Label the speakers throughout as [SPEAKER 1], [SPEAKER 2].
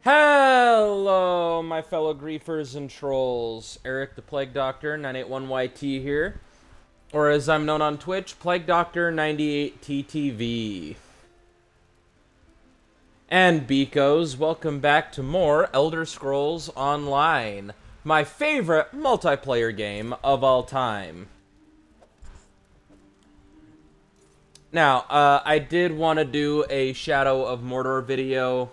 [SPEAKER 1] Hello, my fellow griefers and trolls. Eric the Plague Doctor 981YT here, or as I'm known on Twitch, Plague Doctor 98TTV. And Beacos, welcome back to more Elder Scrolls Online, my favorite multiplayer game of all time. Now, I did want to do a Shadow of Mordor video,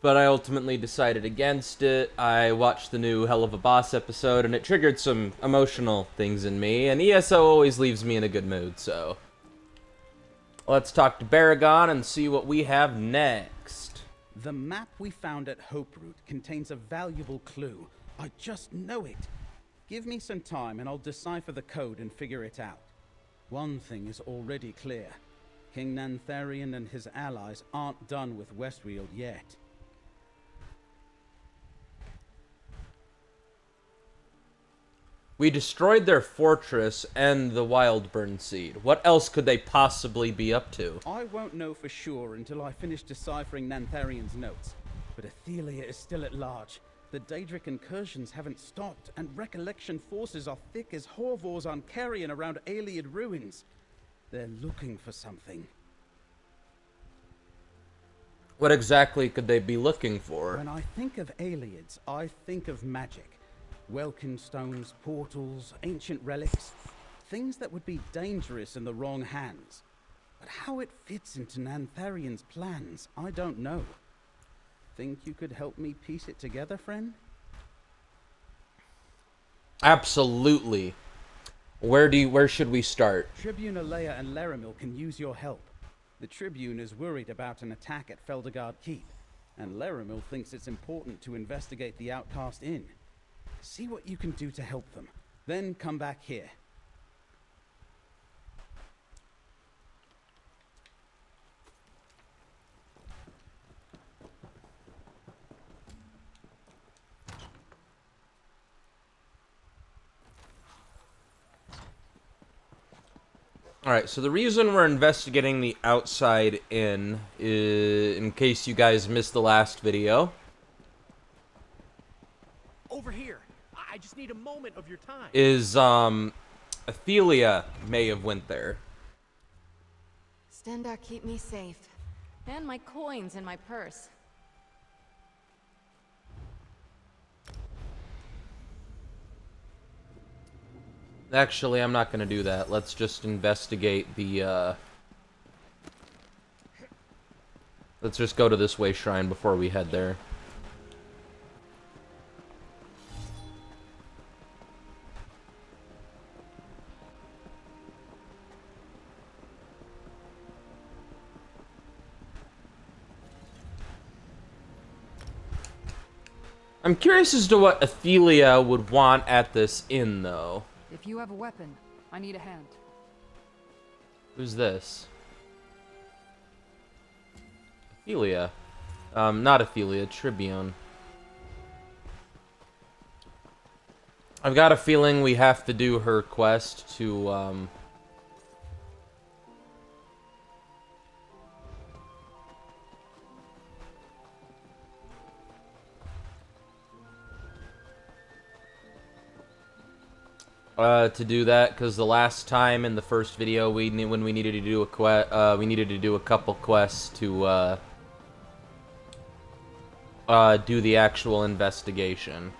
[SPEAKER 1] but I ultimately decided against it. I watched the new Hell of a Boss episode, and it triggered some emotional things in me, and ESO always leaves me in a good mood, so... let's talk to Baragon and see what we have next.
[SPEAKER 2] The map we found at Hoperoot contains a valuable clue. I just know it. Give me some time and I'll decipher the code and figure it out. One thing is already clear. King Nantharion and his allies aren't done with Westweald yet.
[SPEAKER 1] We destroyed their fortress and the Wildburn Seed. What else could they possibly be up to?
[SPEAKER 2] I won't know for sure until I finish deciphering Nantharion's notes. But Athelia is still at large. The Daedric incursions haven't stopped, and Recollection forces are thick as Horvors on Carrion around Ayleid ruins. They're looking for something.
[SPEAKER 1] What exactly could they be looking for?
[SPEAKER 2] When I think of Ayleids, I think of magic. Welkin stones, portals, ancient relics. Things that would be dangerous in the wrong hands. But how it fits into Nantharion's plans, I don't know. Think you could help me piece it together, friend?
[SPEAKER 1] Absolutely. Where should we start?
[SPEAKER 2] Tribune Alea and Laramil can use your help. The Tribune is worried about an attack at Feldergard Keep, and Laramil thinks it's important to investigate the Outcast Inn. See what you can do to help them. Then come back here.
[SPEAKER 1] Alright, so the reason we're investigating the outside inn is, in case you guys missed the last video,
[SPEAKER 3] over here. I just need a moment of your time.
[SPEAKER 1] is, Athelia may have went there.
[SPEAKER 4] Stendarr, keep me safe. And my coins in my purse.
[SPEAKER 1] Actually, I'm not gonna do that. Let's just investigate the, let's just go to this way shrine before we head there. I'm curious as to what Athelia would want at this inn, though.
[SPEAKER 5] If you have a weapon, I need a hand.
[SPEAKER 1] Who's this? Athelia. Not Athelia, Tribune. I've got a feeling we have to do her quest to, to do that, because the last time in the first video when we needed to do a we needed to do a couple quests to do the actual investigation.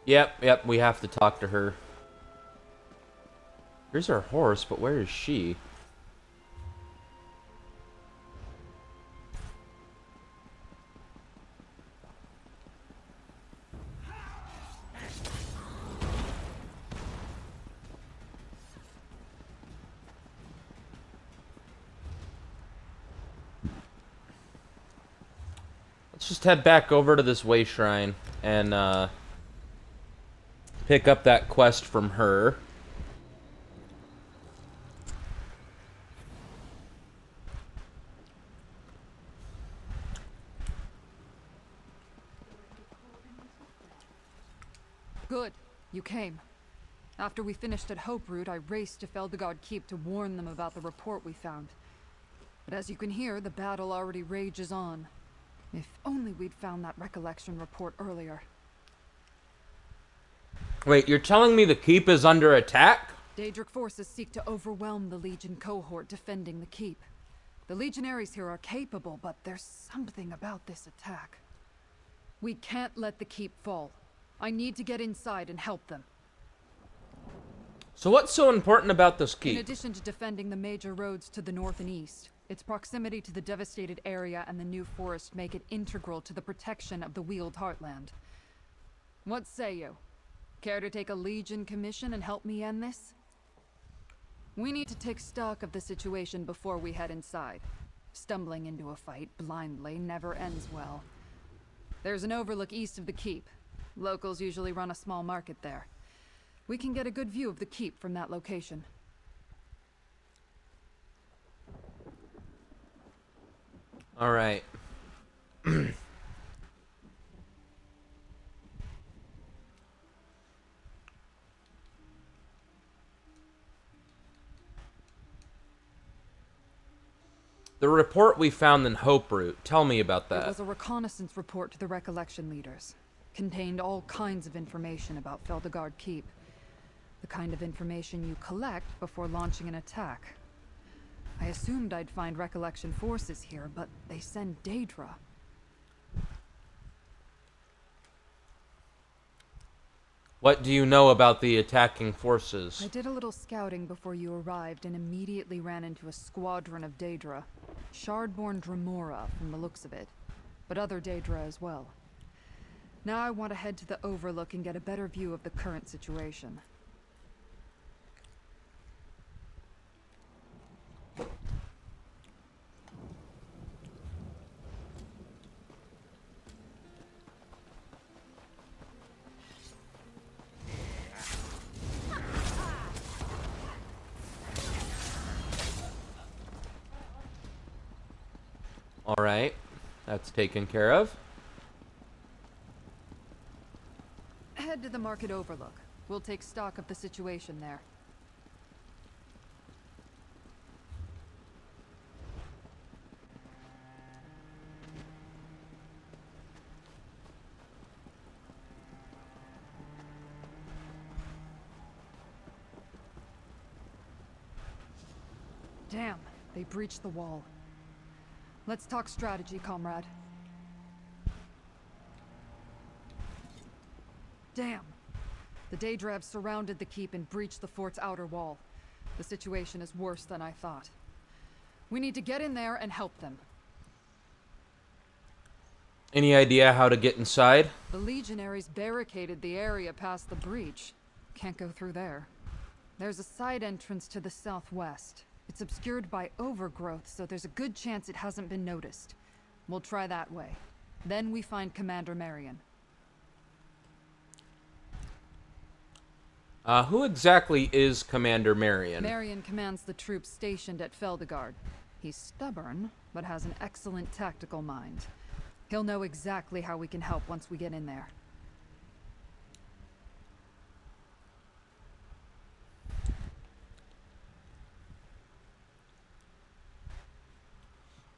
[SPEAKER 1] Yep, we have to talk to her. Here's our horse, but where is she? Let's just head back over to this way shrine and pick up that quest from her.
[SPEAKER 5] Good. You came. After we finished at Hoperoot, I raced to Feldegard Keep to warn them about the report we found. But as you can hear, the battle already rages on. If only we'd found that recollection report earlier.
[SPEAKER 1] Wait, you're telling me the keep is under attack?
[SPEAKER 5] Daedric forces seek to overwhelm the Legion cohort defending the keep. The Legionaries here are capable, but there's something about this attack. We can't let the keep fall. I need to get inside and help them.
[SPEAKER 1] So what's so important about this keep?
[SPEAKER 5] In addition to defending the major roads to the north and east, its proximity to the devastated area and the new forest make it integral to the protection of the Weald Heartland. What say you? Care to take a Legion commission and help me end this? We need to take stock of the situation before we head inside. Stumbling into a fight blindly never ends well. There's an overlook east of the keep. Locals usually run a small market there. We can get a good view of the keep from that location.
[SPEAKER 1] All right. The report we found in Hoperoot. Tell me about
[SPEAKER 5] It
[SPEAKER 1] that.
[SPEAKER 5] was a reconnaissance report to the Recollection leaders. Contained all kinds of information about Feldegard Keep. The kind of information you collect before launching an attack. I assumed I'd find Recollection forces here, but they send Daedra.
[SPEAKER 1] What do you know about the attacking forces?
[SPEAKER 5] I did a little scouting before you arrived and immediately ran into a squadron of Daedra. Shardborn Dremora, from the looks of it. But other Daedra as well. Now I want to head to the Overlook and get a better view of the current situation.
[SPEAKER 1] All right. That's taken care of.
[SPEAKER 5] Head to the Market Overlook. We'll take stock of the situation there. Damn, they breached the wall. Let's talk strategy, comrade. Damn. The Daedra have surrounded the keep and breached the fort's outer wall. The situation is worse than I thought. We need to get in there and help them.
[SPEAKER 1] Any idea how to get inside?
[SPEAKER 5] The Legionaries barricaded the area past the breach. Can't go through there. There's a side entrance to the southwest. It's obscured by overgrowth, so there's a good chance it hasn't been noticed. We'll try that way. Then we find Commander Marion.
[SPEAKER 1] Who exactly is Commander Marion?
[SPEAKER 5] Marion commands the troops stationed at Feldegard. He's stubborn, but has an excellent tactical mind. He'll know exactly how we can help once we get in there.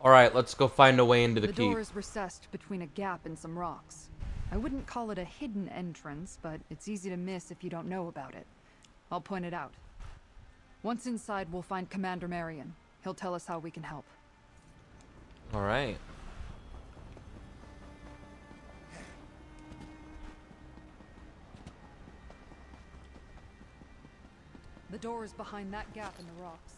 [SPEAKER 1] Alright, let's go find a way into the
[SPEAKER 5] The
[SPEAKER 1] keep.
[SPEAKER 5] door is recessed between a gap and some rocks. I wouldn't call it a hidden entrance, but it's easy to miss if you don't know about it. I'll point it out. Once inside, we'll find Commander Marion. He'll tell us how we can help.
[SPEAKER 1] Alright.
[SPEAKER 5] The door is behind that gap in the rocks.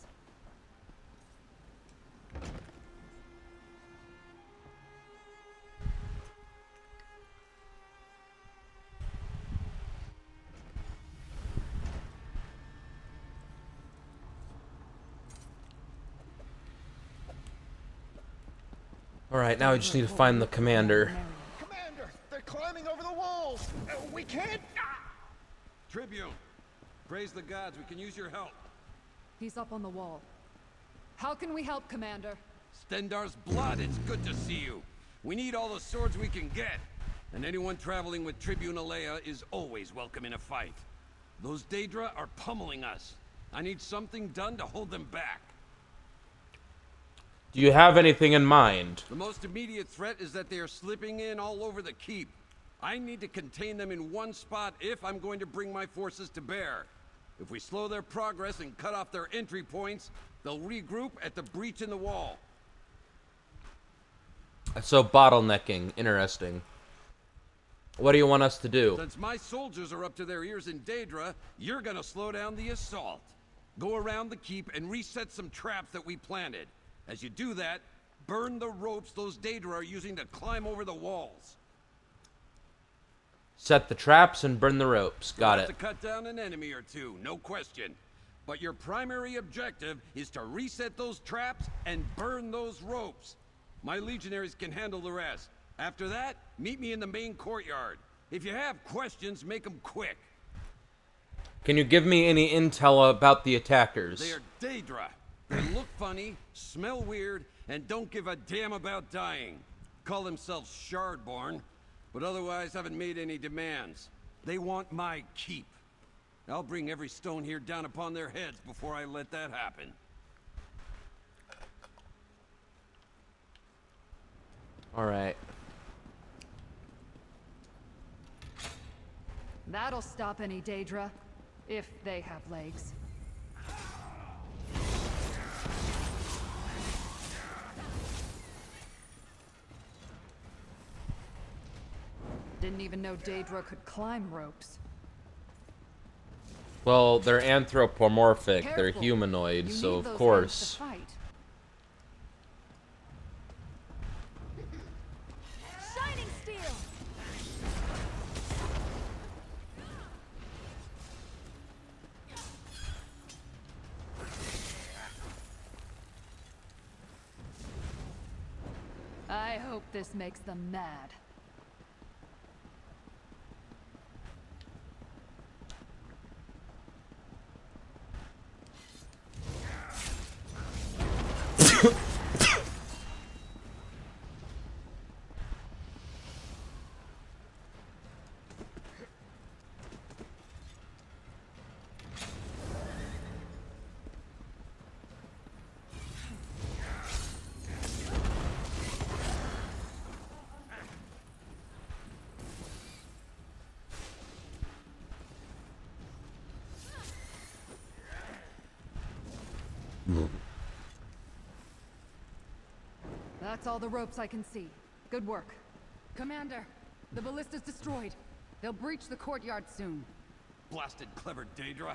[SPEAKER 1] Alright, now we just need to find the commander.
[SPEAKER 3] Commander, they're climbing over the walls. We can't.
[SPEAKER 6] Tribune, praise the gods, we can use your help.
[SPEAKER 5] He's up on the wall. How can we help, Commander?
[SPEAKER 6] Stendarr's blood, it's good to see you. We need all the swords we can get. And anyone traveling with Tribune Alea is always welcome in a fight. Those Daedra are pummeling us. I need something done to hold them back.
[SPEAKER 1] Do you have anything in mind?
[SPEAKER 6] The most immediate threat is that they are slipping in all over the keep. I need to contain them in one spot if I'm going to bring my forces to bear. If we slow their progress and cut off their entry points, they'll regroup at the breach in the wall.
[SPEAKER 1] So bottlenecking, interesting. What do you want us to do?
[SPEAKER 6] Since my soldiers are up to their ears in Daedra, you're gonna slow down the assault. Go around the keep and reset some traps that we planted. As you do that, burn the ropes those Daedra are using to climb over the walls.
[SPEAKER 1] Set the traps and burn the ropes. Got
[SPEAKER 6] You'll
[SPEAKER 1] it.
[SPEAKER 6] have to cut down an enemy or two, no question. But your primary objective is to reset those traps and burn those ropes. My legionaries can handle the rest. After that, meet me in the main courtyard. If you have questions, make them quick.
[SPEAKER 1] Can you give me any intel about the attackers?
[SPEAKER 6] They are Daedra. They look funny, smell weird, and don't give a damn about dying. Call themselves Shardborn, but otherwise haven't made any demands. They want my keep. I'll bring every stone here down upon their heads before I let that happen.
[SPEAKER 1] Alright.
[SPEAKER 5] That'll stop any Daedra, if they have legs. Didn't even know Daedra could climb ropes.
[SPEAKER 1] Well, they're anthropomorphic. They're
[SPEAKER 5] Careful.
[SPEAKER 1] humanoid,
[SPEAKER 5] You
[SPEAKER 1] so
[SPEAKER 5] need
[SPEAKER 1] of
[SPEAKER 5] those
[SPEAKER 1] course.
[SPEAKER 5] hands to fight.
[SPEAKER 4] Shining steel!
[SPEAKER 5] I hope this makes them mad. That's all the ropes I can see. Good work.
[SPEAKER 7] Commander, the ballista's destroyed. They'll breach the courtyard soon.
[SPEAKER 6] Blasted clever Daedra.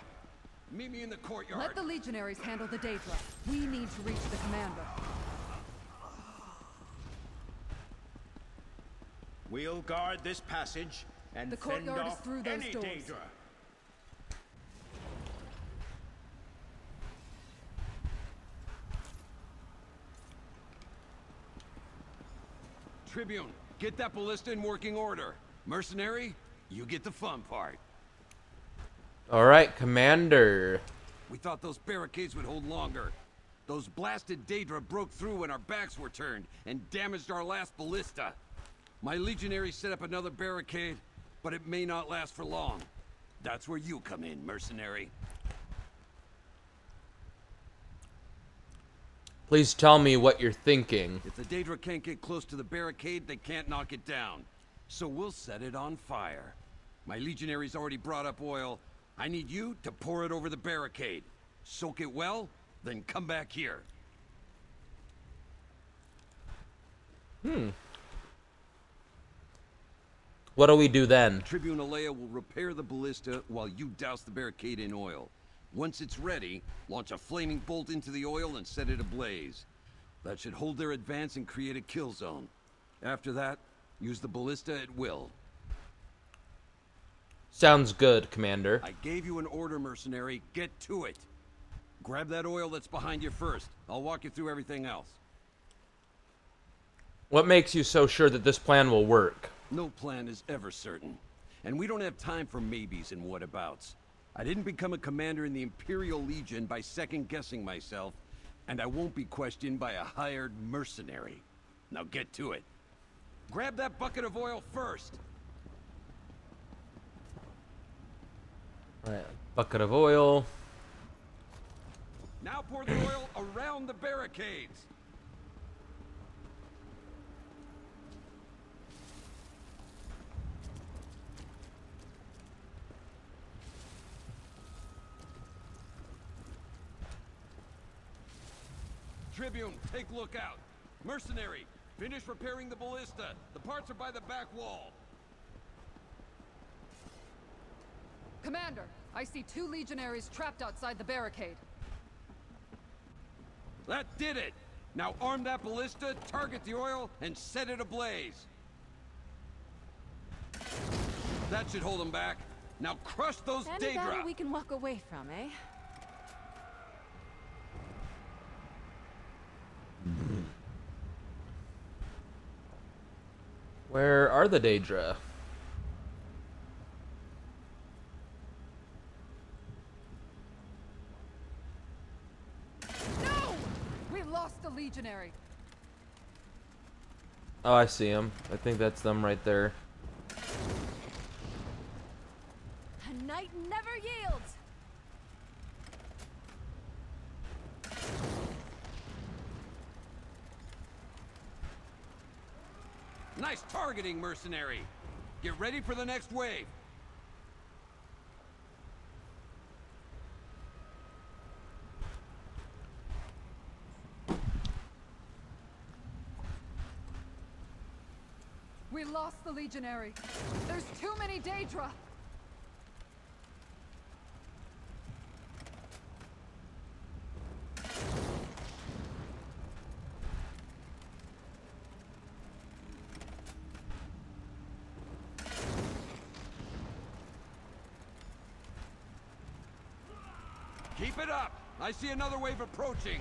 [SPEAKER 6] Meet me in the courtyard.
[SPEAKER 5] Let the legionaries handle the Daedra. We need to reach the commander.
[SPEAKER 3] We'll guard this passage and
[SPEAKER 5] The
[SPEAKER 3] fend
[SPEAKER 5] courtyard is
[SPEAKER 3] off
[SPEAKER 5] through those
[SPEAKER 3] any
[SPEAKER 5] doors.
[SPEAKER 3] Daedra.
[SPEAKER 6] Tribune, get that ballista in working order. Mercenary, you get the fun part.
[SPEAKER 1] Alright, Commander.
[SPEAKER 6] We thought those barricades would hold longer. Those blasted Daedra broke through when our backs were turned and damaged our last ballista. My legionaries set up another barricade, but it may not last for long. That's where you come in, mercenary.
[SPEAKER 1] Please tell me what you're thinking.
[SPEAKER 6] If the Daedra can't get close to the barricade, they can't knock it down. So we'll set it on fire. My legionaries already brought up oil. I need you to pour it over the barricade. Soak it well, then come back here.
[SPEAKER 1] What do we do then?
[SPEAKER 6] Tribune Alea will repair the ballista while you douse the barricade in oil. Once it's ready, launch a flaming bolt into the oil and set it ablaze. That should hold their advance and create a kill zone. After that, use the ballista at will.
[SPEAKER 1] Sounds good, Commander.
[SPEAKER 6] I gave you an order, mercenary. Get to it. Grab that oil that's behind you first. I'll walk you through everything else.
[SPEAKER 1] What makes you so sure that this plan will work?
[SPEAKER 6] No plan is ever certain. And we don't have time for maybes and whatabouts. I didn't become a commander in the Imperial Legion by second-guessing myself, and I won't be questioned by a hired mercenary. Now get to it. Grab that bucket of oil first.
[SPEAKER 1] Alright, bucket of oil.
[SPEAKER 6] Now pour the oil around the barricades. Tribune, take lookout. Mercenary, finish repairing the ballista. The parts are by the back wall.
[SPEAKER 5] Commander, I see 2 legionaries trapped outside the barricade.
[SPEAKER 6] That did it! Now arm that ballista, target the oil, and set it ablaze. That should hold them back. Now crush those
[SPEAKER 4] Any battle
[SPEAKER 6] Daedra!
[SPEAKER 4] we can walk away from, eh?
[SPEAKER 1] Where are the Daedra?
[SPEAKER 5] No! We lost a legionary.
[SPEAKER 1] Oh, I see them. I think that's them right there.
[SPEAKER 4] A knight never yields!
[SPEAKER 6] Nice targeting, mercenary! Get ready for the next wave!
[SPEAKER 5] We lost the legionary. There's too many Daedra.
[SPEAKER 6] Keep it up! I see another wave approaching!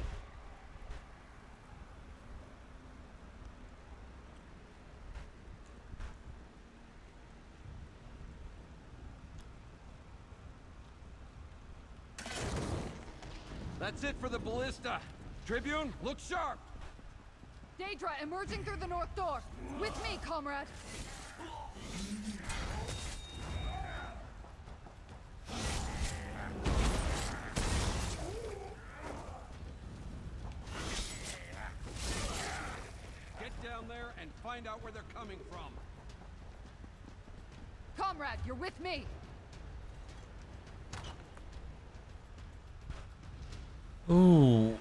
[SPEAKER 6] That's it for the ballista. Tribune, look sharp!
[SPEAKER 5] Daedra emerging through the north door. With me, comrade.
[SPEAKER 6] Get down there and find out where they're coming from.
[SPEAKER 5] Comrade, you're with me.
[SPEAKER 1] Ooh.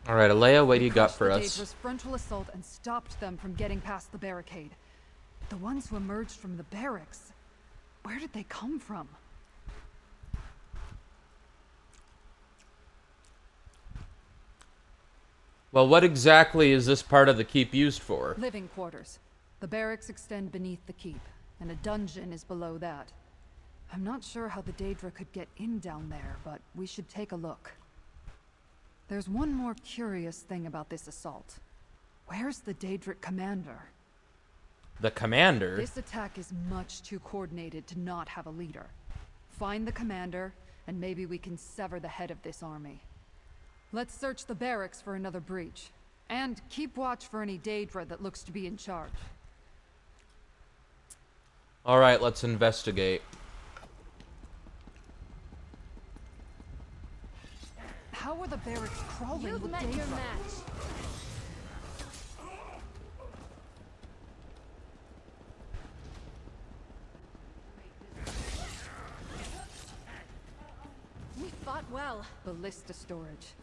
[SPEAKER 1] Alright, Alea, what do you got for
[SPEAKER 5] The
[SPEAKER 1] us?
[SPEAKER 5] Daedra's frontal assault and stopped them from getting past the barricade. The ones who emerged from the barracks. Where did they come from?
[SPEAKER 1] Well, what exactly is this part of the keep used for?
[SPEAKER 5] Living quarters. The barracks extend beneath the keep, and a dungeon is below that. I'm not sure how the Daedra could get in down there, but we should take a look. There's one more curious thing about this assault. Where's the Daedric commander?
[SPEAKER 1] The commander?
[SPEAKER 5] This attack is much too coordinated to not have a leader. Find the commander, and maybe we can sever the head of this army. Let's search the barracks for another breach. And keep watch for any Daedra that looks to be in charge.
[SPEAKER 1] Alright, let's investigate.
[SPEAKER 5] How are the barracks crawling
[SPEAKER 4] You've
[SPEAKER 5] with
[SPEAKER 4] met
[SPEAKER 5] Daedra?
[SPEAKER 4] your match. We fought well.
[SPEAKER 5] Ballista storage.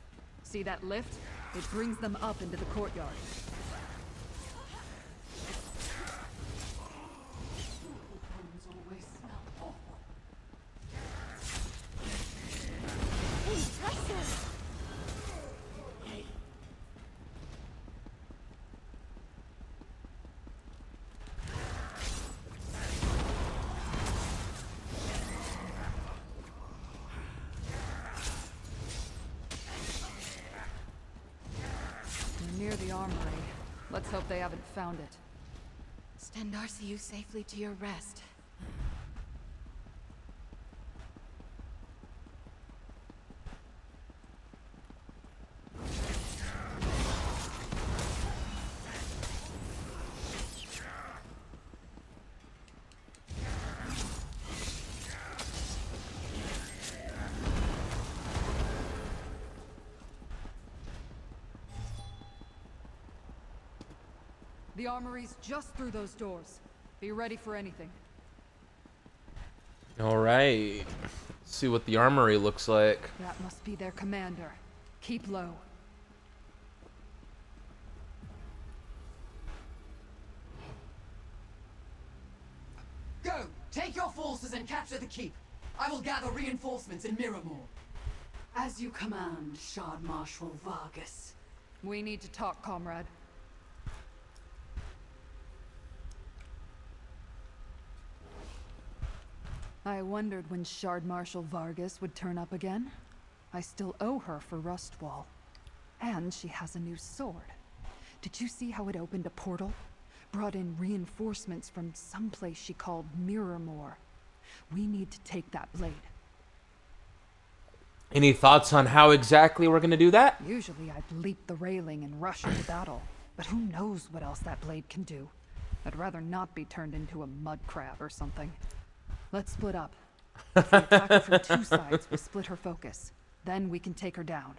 [SPEAKER 5] See that lift? It brings them up into the courtyard.
[SPEAKER 4] Impressive.
[SPEAKER 5] We're near the armory. Let's hope they haven't found it.
[SPEAKER 4] Stendarr see you safely to your rest.
[SPEAKER 5] The armory's just through those doors. Be ready for anything.
[SPEAKER 1] All right. Let's see what the armory looks like.
[SPEAKER 5] That must be their commander. Keep low.
[SPEAKER 8] Go! Take your forces and capture the keep. I will gather reinforcements in Miramore.
[SPEAKER 7] As you command, Shard Marshal Vargas.
[SPEAKER 5] We need to talk, comrade. I wondered when Shard Marshal Vargas would turn up again. I still owe her for Rustwall. And she has a new sword. Did you see how it opened a portal? Brought in reinforcements from someplace she called Miramore. We need to take that blade.
[SPEAKER 1] Any thoughts on how exactly we're gonna do that?
[SPEAKER 5] Usually I'd leap the railing and rush into battle. But who knows what else that blade can do? I'd rather not be turned into a mud crab or something. Let's split up. If we attack her from two sides, we'll split her focus. Then we can take her down.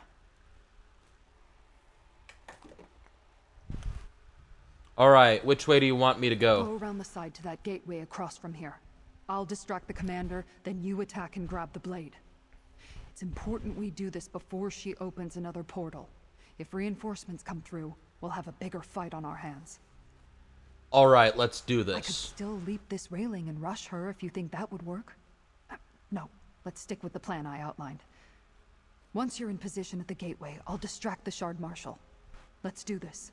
[SPEAKER 1] Alright, which way do you want me to
[SPEAKER 5] Go
[SPEAKER 1] go?
[SPEAKER 5] around the side to that gateway across from here. I'll distract the commander, then you attack and grab the blade. It's important we do this before she opens another portal. If reinforcements come through, we'll have a bigger fight on our hands.
[SPEAKER 1] Alright, let's do
[SPEAKER 5] I could
[SPEAKER 1] this.
[SPEAKER 5] still leap this railing and rush her if you think that would work. No, let's stick with the plan I outlined. Once you're in position at the gateway, I'll distract the Shard Marshal. Let's do this.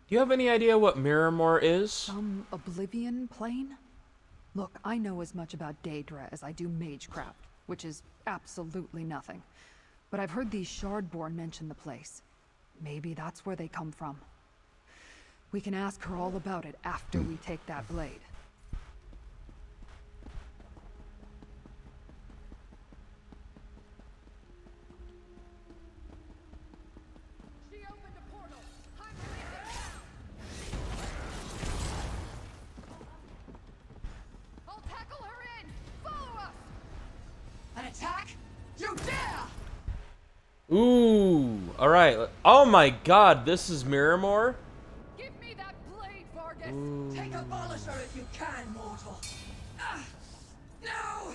[SPEAKER 1] Do you have any idea what Miramore is?
[SPEAKER 5] Some Oblivion plane? Look, I know as much about Daedra as I do Magecraft, which is absolutely nothing. But I've heard these Shardborn mention the place. Maybe that's where they come from. We can ask her all about it after we take that blade.
[SPEAKER 7] She opened a portal. I'm releasing. I'll tackle her in. Follow us.
[SPEAKER 8] An attack? You dare!
[SPEAKER 1] Ooh, alright. Oh my god, this is Miramore?
[SPEAKER 7] Give me that blade, Vargas.
[SPEAKER 8] Take abolish her if you can, mortal. Ah, no!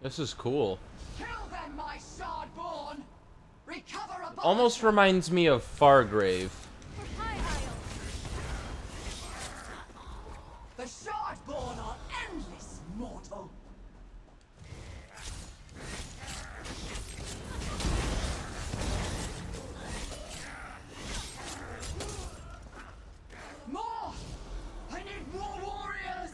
[SPEAKER 1] This is cool.
[SPEAKER 8] Kill them, my Shardborn! Recover abolish
[SPEAKER 1] Almost
[SPEAKER 8] her.
[SPEAKER 1] reminds me of Fargrave.
[SPEAKER 8] The Shardborn are endless, mortal. More! I need more warriors!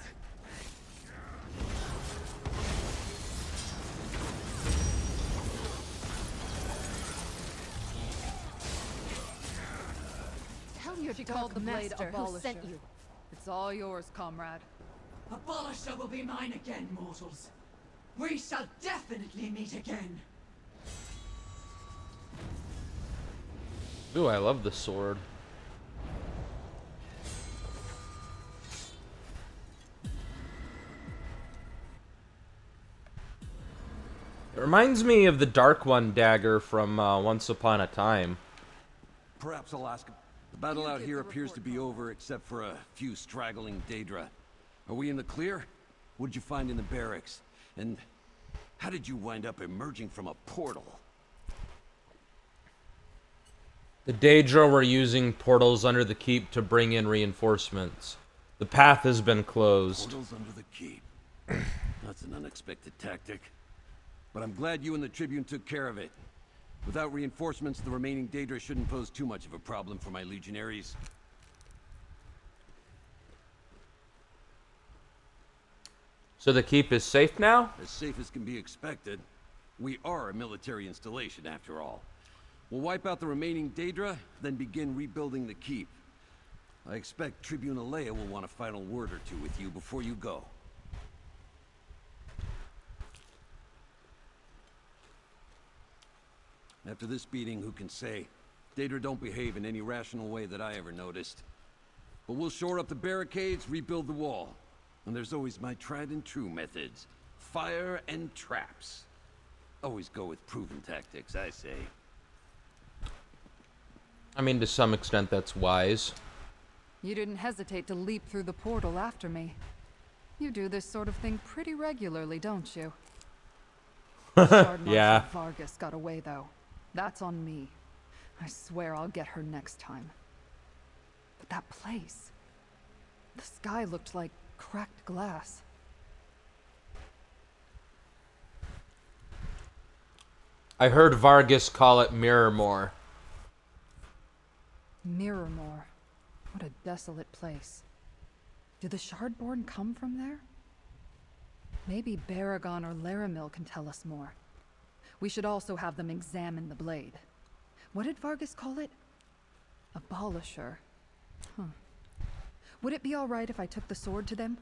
[SPEAKER 7] Tell your
[SPEAKER 5] She
[SPEAKER 7] dark
[SPEAKER 5] called the blade
[SPEAKER 7] master who
[SPEAKER 5] Abolisher.
[SPEAKER 7] sent you.
[SPEAKER 5] It's all yours, comrade.
[SPEAKER 8] Abolisher will be mine again, mortals. We shall definitely meet again.
[SPEAKER 1] Ooh, I love the sword. It reminds me of the Dark One dagger from Once Upon a Time.
[SPEAKER 6] Perhaps Alaska. The battle out here appears to be over except for a few straggling Daedra. Are we in the clear? What did you find in the barracks? And how did you wind up emerging from a portal?
[SPEAKER 1] The Daedra were using portals under the keep to bring in reinforcements. The path has been closed.
[SPEAKER 6] Portals under the keep. That's an unexpected tactic. But I'm glad you and the Tribune took care of it. Without reinforcements, the remaining Daedra shouldn't pose too much of a problem for my legionaries.
[SPEAKER 1] So the keep is safe now?
[SPEAKER 6] As safe as can be expected. We are a military installation, after all. We'll wipe out the remaining Daedra, then begin rebuilding the keep. I expect Tribune Alea will want a final word or two with you before you go. After this beating, who can say? Daedra don't behave in any rational way that I ever noticed. But we'll shore up the barricades, rebuild the wall. And there's always my tried and true methods. Fire and traps. Always go with proven tactics, I say.
[SPEAKER 1] I mean, to some extent, that's wise.
[SPEAKER 5] You didn't hesitate to leap through the portal after me. You do this sort of thing pretty regularly, don't you?
[SPEAKER 1] Yeah.
[SPEAKER 5] Vargas got away, though. That's on me. I swear I'll get her next time. But that place... the sky looked like cracked glass.
[SPEAKER 1] I heard Vargas call it Mirrormore.
[SPEAKER 5] Mirrormore. What a desolate place. Do the Shardborn come from there? Maybe Baragon or Laramil can tell us more. We should also have them examine the blade. What did Vargas call it? Abolisher. Huh. Would it be alright if I took the sword to them?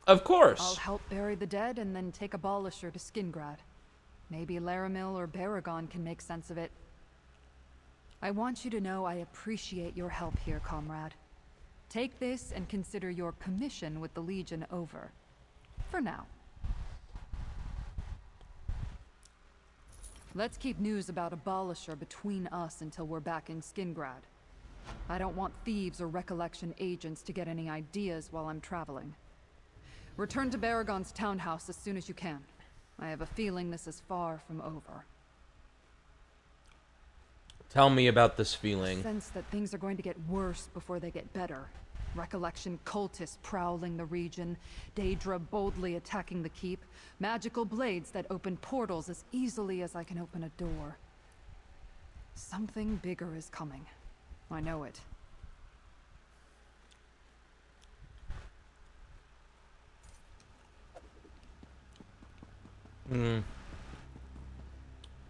[SPEAKER 1] Of course.
[SPEAKER 5] I'll help bury the dead and then take Abolisher to Skingrad. Maybe Laramil or Baragon can make sense of it. I want you to know I appreciate your help here, comrade. Take this and consider your commission with the Legion over. For now. Let's keep news about Abolisher between us until we're back in Skingrad. I don't want thieves or Recollection agents to get any ideas while I'm traveling. Return to Baragon's townhouse as soon as you can. I have a feeling this is far from over.
[SPEAKER 1] Tell me about this feeling.
[SPEAKER 5] I sense that things are going to get worse before they get better. Recollection cultists prowling the region, Daedra boldly attacking the keep, magical blades that open portals as easily as I can open a door. Something bigger is coming. I know it.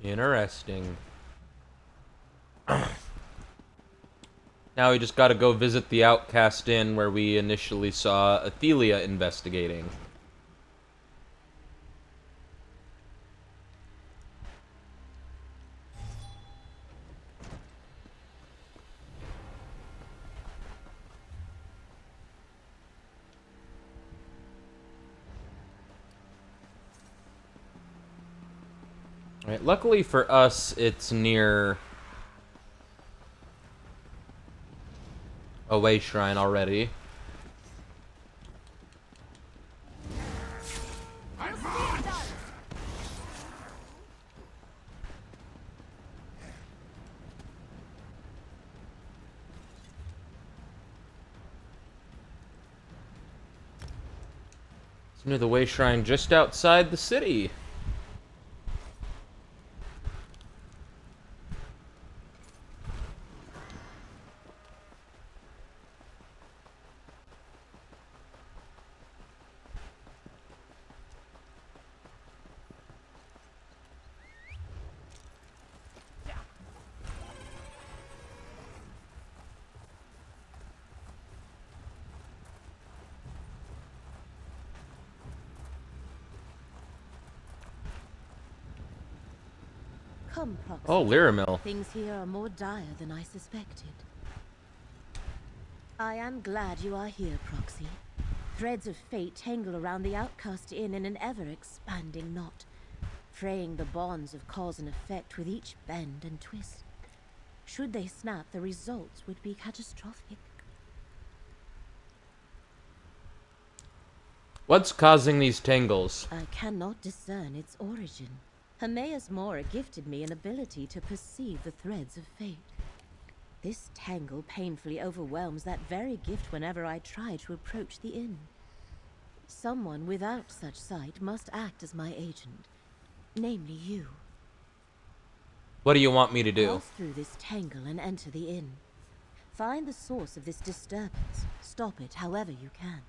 [SPEAKER 1] Interesting. Now we just gotta go visit the Outcast Inn where we initially saw Athelia investigating. Alright, luckily for us, it's near a way shrine already. It's near the way shrine just outside the city.
[SPEAKER 9] Come, Proxy.
[SPEAKER 1] Oh, Laramil.
[SPEAKER 9] Things here are more dire than I suspected. I am glad you are here, Proxy. Threads of fate tangle around the Outcast Inn in an ever-expanding knot, fraying the bonds of cause and effect with each bend and twist. Should they snap, the results would be catastrophic.
[SPEAKER 1] What's causing these tangles?
[SPEAKER 9] I cannot discern its origin. Hermaeus Mora gifted me an ability to perceive the threads of fate. This tangle painfully overwhelms that very gift whenever I try to approach the inn. Someone without such sight must act as my agent, namely you.
[SPEAKER 1] What do you want me to do?
[SPEAKER 9] Pass through this tangle and enter the inn. Find the source of this disturbance. Stop it however you can.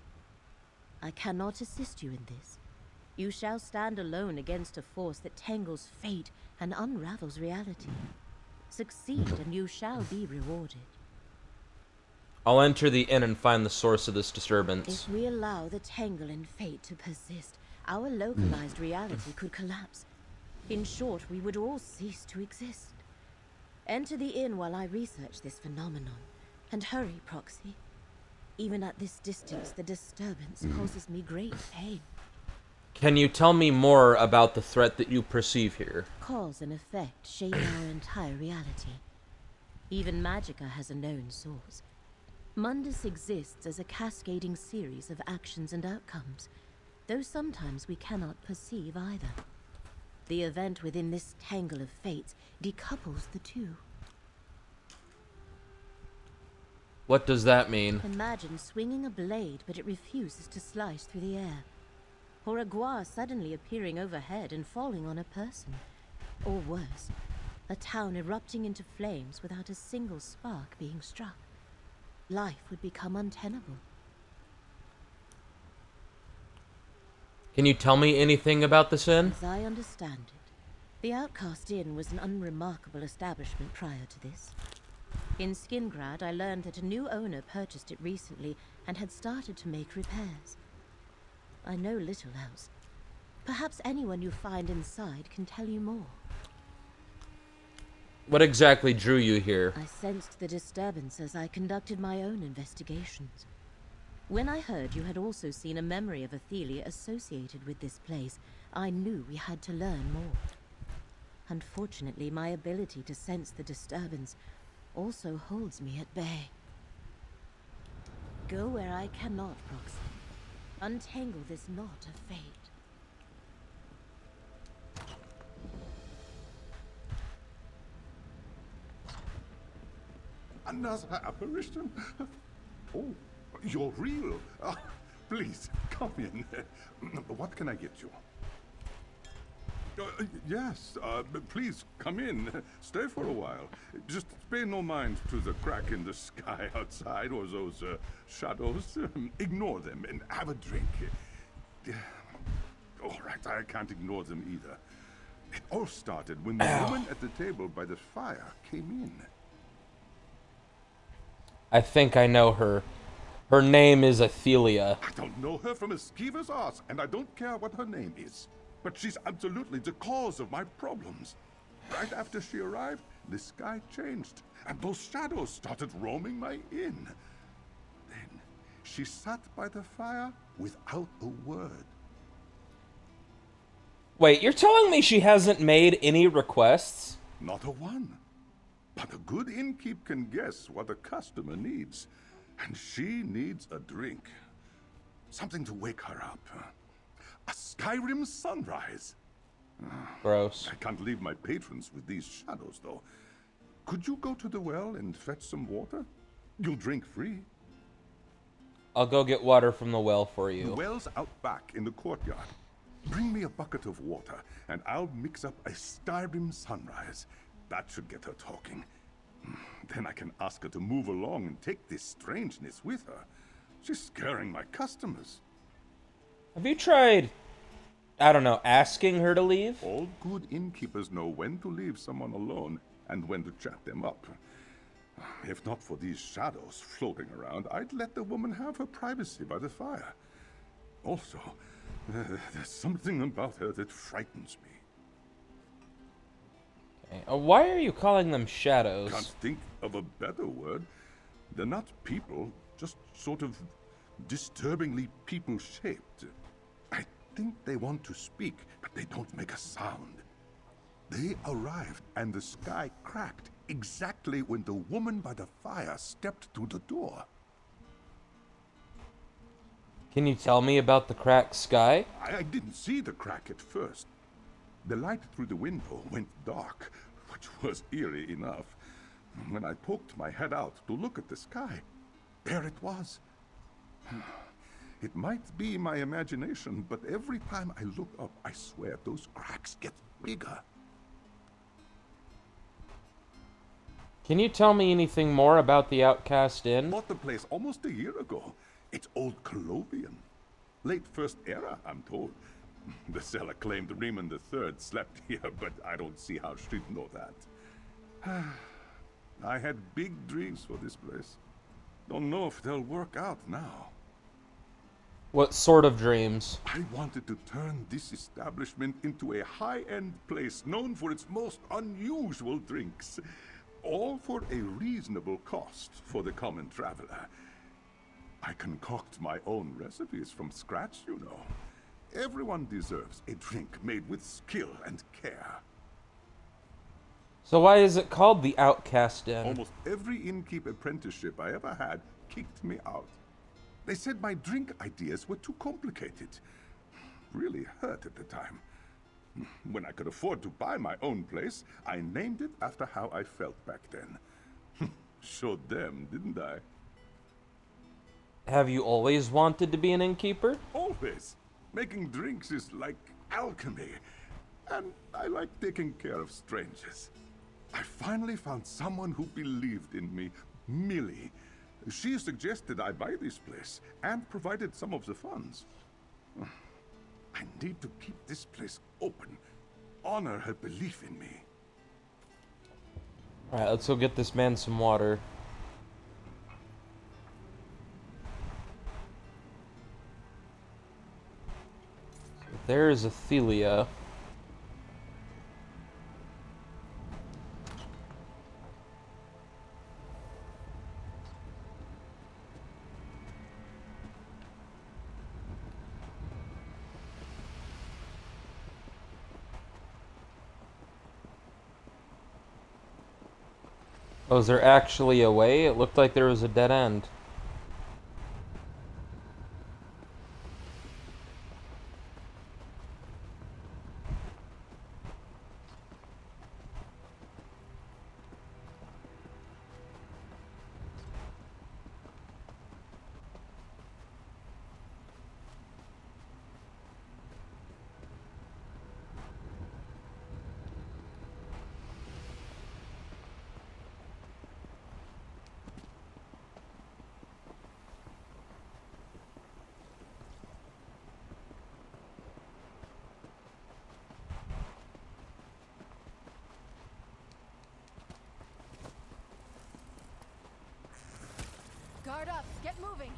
[SPEAKER 9] I cannot assist you in this. You shall stand alone against a force that tangles fate and unravels reality. Succeed and you shall be rewarded.
[SPEAKER 1] I'll enter the inn and find the source of this disturbance.
[SPEAKER 9] If we allow the tangle in fate to persist, our localized reality could collapse. In short, we would all cease to exist. Enter the inn while I research this phenomenon. And hurry, Proxy. Even at this distance, the disturbance causes me great pain.
[SPEAKER 1] Can you tell me more about the threat that you perceive here?
[SPEAKER 9] Cause and effect shape our entire reality. Even Magicka has a known source. Mundus exists as a cascading series of actions and outcomes, though sometimes we cannot perceive either. The event within this tangle of fates decouples the two.
[SPEAKER 1] What does that mean?
[SPEAKER 9] Imagine swinging a blade, but it refuses to slice through the air. Or a guar suddenly appearing overhead and falling on a person. Or worse, a town erupting into flames without a single spark being struck. Life would become untenable.
[SPEAKER 1] Can you tell me anything about this inn?
[SPEAKER 9] As I understand it, the Outcast Inn was an unremarkable establishment prior to this. In Skingrad, I learned that a new owner purchased it recently and had started to make repairs. I know little else. Perhaps anyone you find inside can tell you more.
[SPEAKER 1] What exactly drew you here?
[SPEAKER 9] I sensed the disturbance as I conducted my own investigations. When I heard you had also seen a memory of Athelia associated with this place, I knew we had to learn more. Unfortunately, my ability to sense the disturbance also holds me at bay. Go where I cannot, Proxy. Untangle this knot of fate.
[SPEAKER 10] Another apparition? Oh, you're real. Please, come in. What can I get you? Yes, please, come in. Stay for a while. Just pay no mind to the crack in the sky outside or those shadows. Ignore them and have a drink. All right, I can't ignore them either. It all started when the woman at the table by the fire came in.
[SPEAKER 1] I think I know her. Her name is Athelia.
[SPEAKER 10] I don't know her from a skeever's ass, and I don't care what her name is. But she's absolutely the cause of my problems. Right after she arrived, the sky changed, and those shadows started roaming my inn. Then, she sat by the fire without a word.
[SPEAKER 1] Wait, you're telling me she hasn't made any requests?
[SPEAKER 10] Not a one. But a good innkeep can guess what a customer needs. And she needs a drink. Something to wake her up. A Skyrim sunrise.
[SPEAKER 1] Gross.
[SPEAKER 10] I can't leave my patrons with these shadows, though. Could you go to the well and fetch some water? You'll drink free.
[SPEAKER 1] I'll go get water from the well for you.
[SPEAKER 10] The well's out back in the courtyard. Bring me a bucket of water, and I'll mix up a Skyrim sunrise. That should get her talking. Then I can ask her to move along and take this strangeness with her. She's scaring my customers.
[SPEAKER 1] Have you tried, I don't know, asking her to leave?
[SPEAKER 10] All good innkeepers know when to leave someone alone and when to chat them up. If not for these shadows floating around, I'd let the woman have her privacy by the fire. Also, there's something about her that frightens me.
[SPEAKER 1] Why are you calling them shadows?
[SPEAKER 10] Can't think of a better word. They're not people, just sort of disturbingly people-shaped. I think they want to speak, but they don't make a sound. They arrived, and the sky cracked exactly when the woman by the fire stepped through the door.
[SPEAKER 1] Can you tell me about the cracked sky?
[SPEAKER 10] I didn't see the crack at first. The light through the window went dark, which was eerie enough. When I poked my head out to look at the sky, there it was. It might be my imagination, but every time I look up, I swear those cracks get bigger.
[SPEAKER 1] Can you tell me anything more about the Outcast Inn?
[SPEAKER 10] Bought the place almost a year ago. It's old Colovian. Late First Era, I'm told. The seller claimed Raymond III slept here, but I don't see how she'd know that. I had big dreams for this place. Don't know if they'll work out now.
[SPEAKER 1] What sort of dreams?
[SPEAKER 10] I wanted to turn this establishment into a high-end place known for its most unusual drinks. All for a reasonable cost for the common traveler. I concoct my own recipes from scratch, you know. Everyone deserves a drink made with skill and care.
[SPEAKER 1] So why is it called the Outcast Den?
[SPEAKER 10] Almost every innkeep apprenticeship I ever had kicked me out. They said my drink ideas were too complicated. Really hurt at the time. When I could afford to buy my own place, I named it after how I felt back then. Showed them, didn't I?
[SPEAKER 1] Have you always wanted to be an innkeeper?
[SPEAKER 10] Always. Making drinks is like alchemy. And I like taking care of strangers. I finally found someone who believed in me, Millie. She suggested I buy this place and provided some of the funds. I need to keep this place open. Honor her belief in me.
[SPEAKER 1] Alright, let's go get this man some water. So there's Athelia. Oh, is there actually a way? It looked like there was a dead end.
[SPEAKER 7] Guard up, get moving.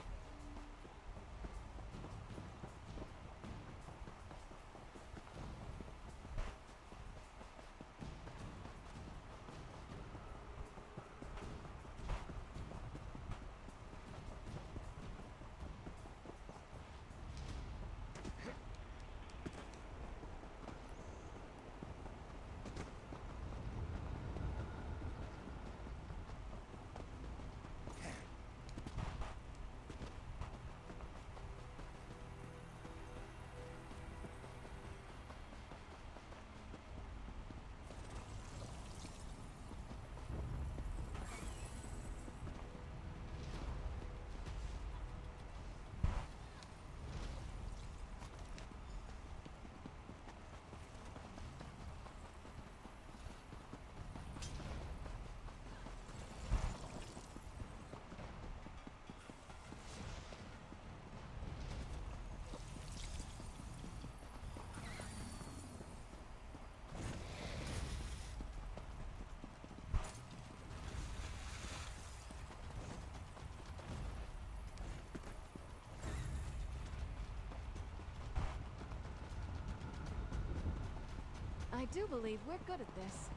[SPEAKER 7] I do believe we're good at this.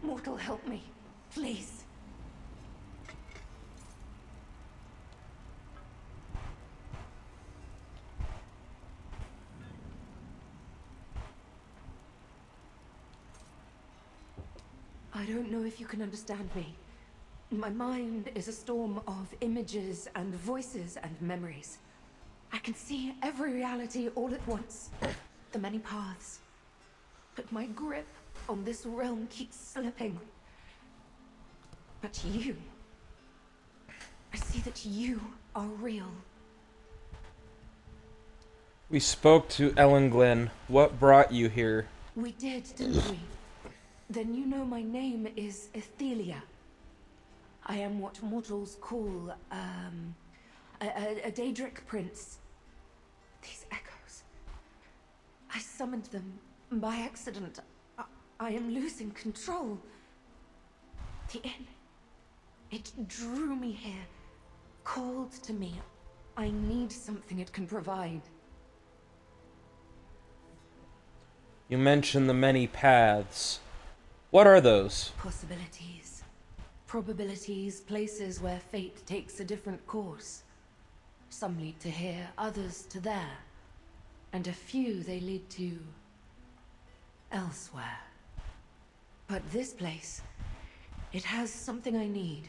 [SPEAKER 4] Mortal, help me. Please. I don't know if you can understand me. My mind is a storm of images and voices and memories. I can see every reality all at once. The many paths. But my grip on this realm keeps slipping. But you... I see that you are real.
[SPEAKER 1] We spoke to Ellenglen. What brought you here?
[SPEAKER 4] We did, didn't we? Then you know my name is Athelia. I am what mortals call, a Daedric prince. These echoes. I summoned them by accident. I am losing control. The inn. It drew me here, called to me. I need something it can provide.
[SPEAKER 1] You mentioned the many paths. What are those?
[SPEAKER 4] Possibilities. Probabilities, places where fate takes a different course. Some lead to here, others to there. And a few they lead to... elsewhere. But this place, it has something I need.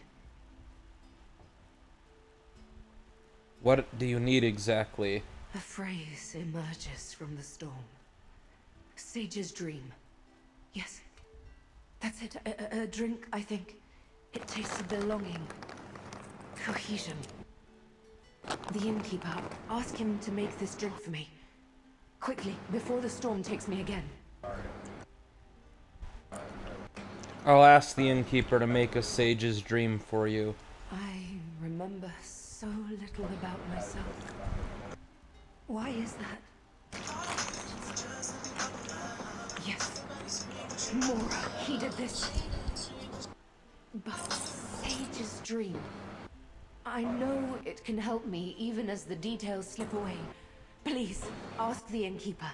[SPEAKER 1] What do you need exactly?
[SPEAKER 4] A phrase emerges from the storm. Sage's dream. Yes, that's it. A drink, I think. It tastes of belonging. Cohesion. The innkeeper, ask him to make this drink for me. Quickly, before the storm takes me again.
[SPEAKER 1] I'll ask the innkeeper to make a sage's dream for you.
[SPEAKER 4] I remember so little about myself. Why is that? Yes, Mora, he did this. But Sage's dream. I know it can help me even as the details slip away. Please, ask the innkeeper.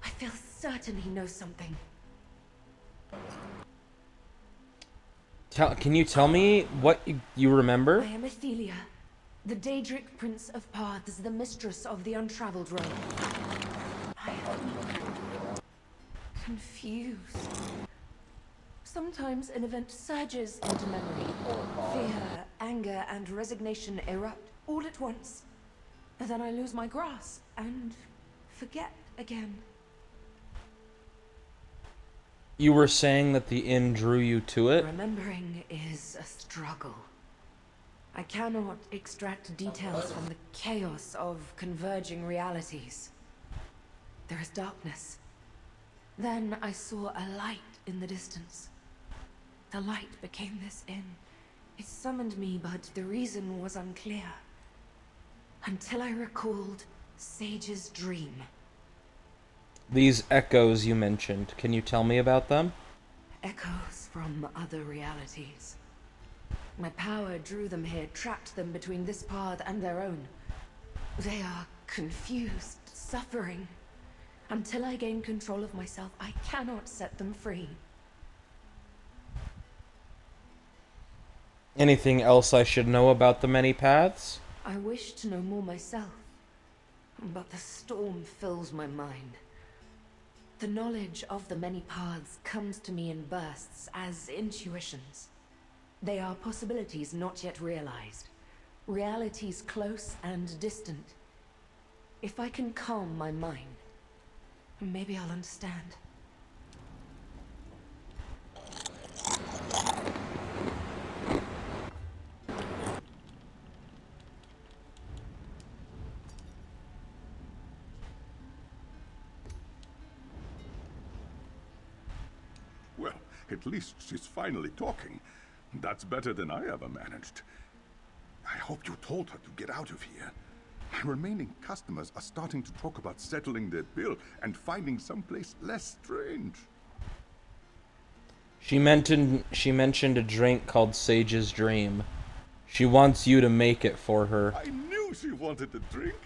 [SPEAKER 4] I feel certain he knows something.
[SPEAKER 1] Can you tell me what you remember?
[SPEAKER 4] I am Athelia, the Daedric Prince of Paths, the mistress of the Untraveled Road. I am confused. Sometimes an event surges into memory. Fear, anger, and resignation erupt all at once. And then I lose my grasp and forget again.
[SPEAKER 1] You were saying that the inn drew you to it?
[SPEAKER 4] Remembering is a struggle. I cannot extract details from the chaos of converging realities. There is darkness. Then I saw a light in the distance. The light became this inn. It summoned me, but the reason was unclear. Until I recalled Sage's dream.
[SPEAKER 1] These echoes you mentioned, can you tell me about them?
[SPEAKER 4] Echoes from other realities. My power drew them here, trapped them between this path and their own. They are confused, suffering. Until I gain control of myself, I cannot set them free.
[SPEAKER 1] Anything else I should know about the many paths?
[SPEAKER 4] I wish to know more myself, but the storm fills my mind. The knowledge of the many paths comes to me in bursts as intuitions. They are possibilities not yet realized, realities close and distant. If I can calm my mind, maybe I'll understand.
[SPEAKER 10] Well, at least she's finally talking. That's better than I ever managed. I hope you told her to get out of here. My remaining customers are starting to talk about settling their bill and finding someplace less strange.
[SPEAKER 1] She mentioned a drink called Sage's Dream. She wants you to make it for her.
[SPEAKER 10] I knew she wanted a drink.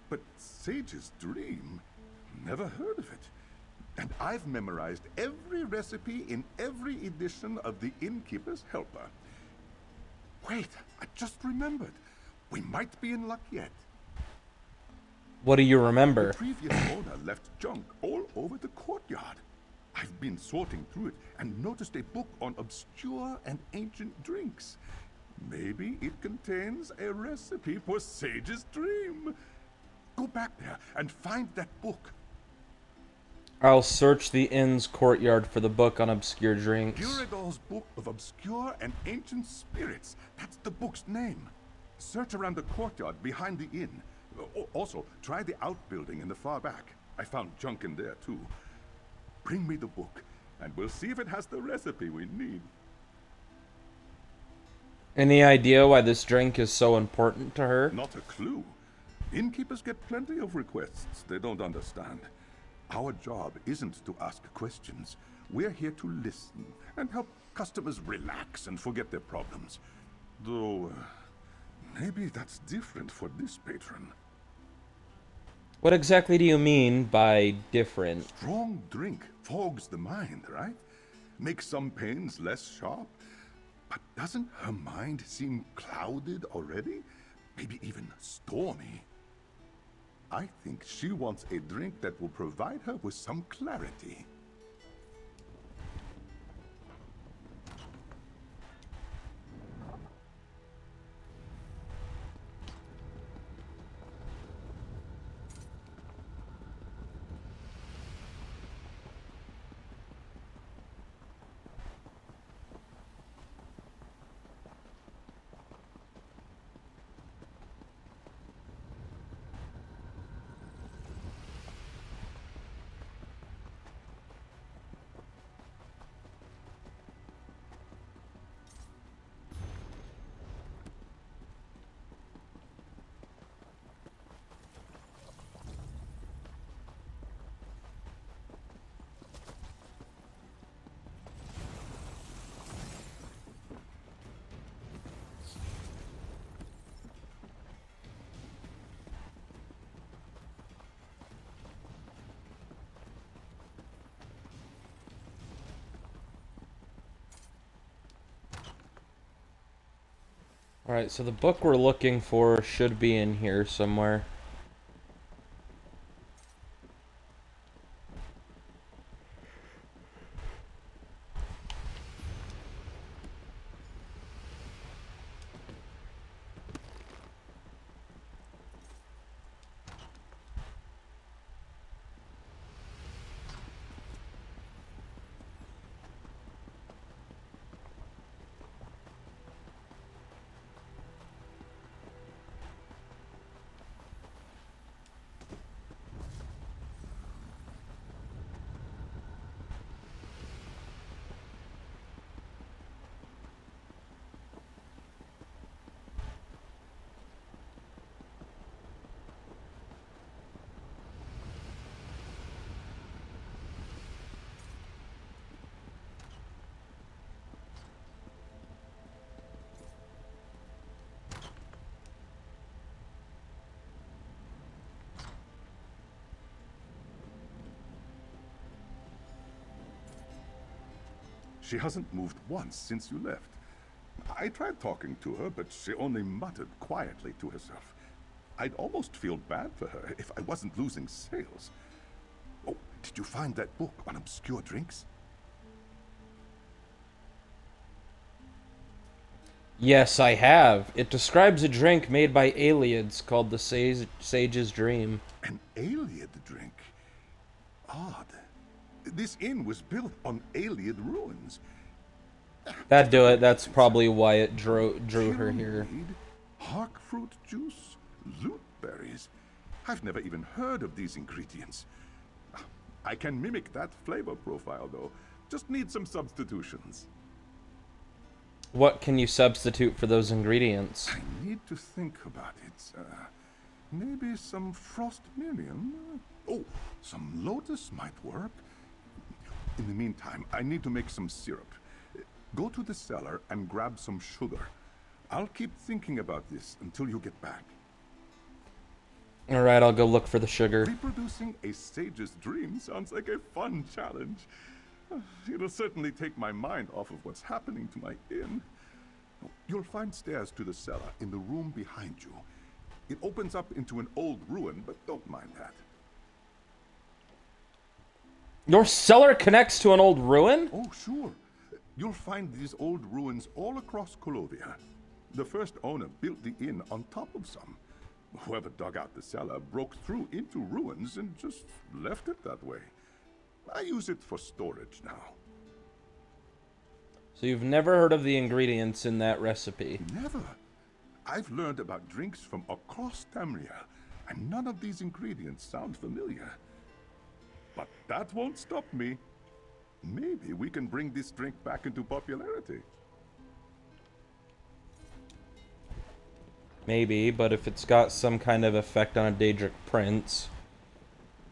[SPEAKER 10] But Sage's Dream? Never heard of it. And I've memorized every recipe in every edition of the Innkeeper's Helper. Wait, I just remembered. We might be in luck yet.
[SPEAKER 1] What do you remember?
[SPEAKER 10] The previous owner left junk all over the courtyard. I've been sorting through it and noticed a book on obscure and ancient drinks. Maybe it contains a recipe for Sage's Dream. Go back there and find that book.
[SPEAKER 1] I'll search the inn's courtyard for the book on obscure drinks.
[SPEAKER 10] Gyrodol's Book of Obscure and Ancient Spirits. That's the book's name. Search around the courtyard behind the inn. Also, try the outbuilding in the far back. I found junk in there, too. Bring me the book, and we'll see if it has the recipe we need.
[SPEAKER 1] Any idea why this drink is so important to her?
[SPEAKER 10] Not a clue. Innkeepers get plenty of requests they don't understand. Our job isn't to ask questions. We're here to listen and help Customers relax and forget their problems. Though, maybe that's different for this patron.
[SPEAKER 1] What exactly do you mean by different?
[SPEAKER 10] Strong drink fogs the mind, right? Makes some pains less sharp. But doesn't her mind seem clouded already? Maybe even stormy? I think she wants a drink that will provide her with some clarity.
[SPEAKER 1] Alright, so the book we're looking for should be in here somewhere.
[SPEAKER 10] She hasn't moved once since you left. I tried talking to her, but she only muttered quietly to herself. I'd almost feel bad for her if I wasn't losing sales. Oh, did you find that book on obscure drinks?
[SPEAKER 1] Yes, I have. It describes a drink made by Ayleids called the Sage's Dream.
[SPEAKER 10] An Ayleid drink? Odd. This inn was built on Ayleid ruins.
[SPEAKER 1] That'd do it. That's probably why it drew her here.
[SPEAKER 10] Hark fruit juice, loot berries. I've never even heard of these ingredients. I can mimic that flavor profile, though. Just need some substitutions.
[SPEAKER 1] What can you substitute for those ingredients?
[SPEAKER 10] I need to think about it. Maybe some frost million? Oh, some lotus might work. In the meantime, I need to make some syrup. Go to the cellar and grab some sugar. I'll keep thinking about this until you get back.
[SPEAKER 1] Alright, I'll go look for the sugar.
[SPEAKER 10] Reproducing a sage's dream sounds like a fun challenge. It'll certainly take my mind off of what's happening to my inn. You'll find stairs to the cellar in the room behind you. It opens up into an old ruin, but don't mind that.
[SPEAKER 1] Your cellar connects to an old ruin?
[SPEAKER 10] Oh, sure. You'll find these old ruins all across Colovia. The first owner built the inn on top of some. Whoever dug out the cellar broke through into ruins and just left it that way. I use it for storage now.
[SPEAKER 1] So you've never heard of the ingredients in that recipe?
[SPEAKER 10] Never. I've learned about drinks from across Tamriel, and none of these ingredients sound familiar. But that won't stop me. Maybe we can bring this drink back into popularity.
[SPEAKER 1] Maybe, but if it's got some kind of effect on a Daedric prince,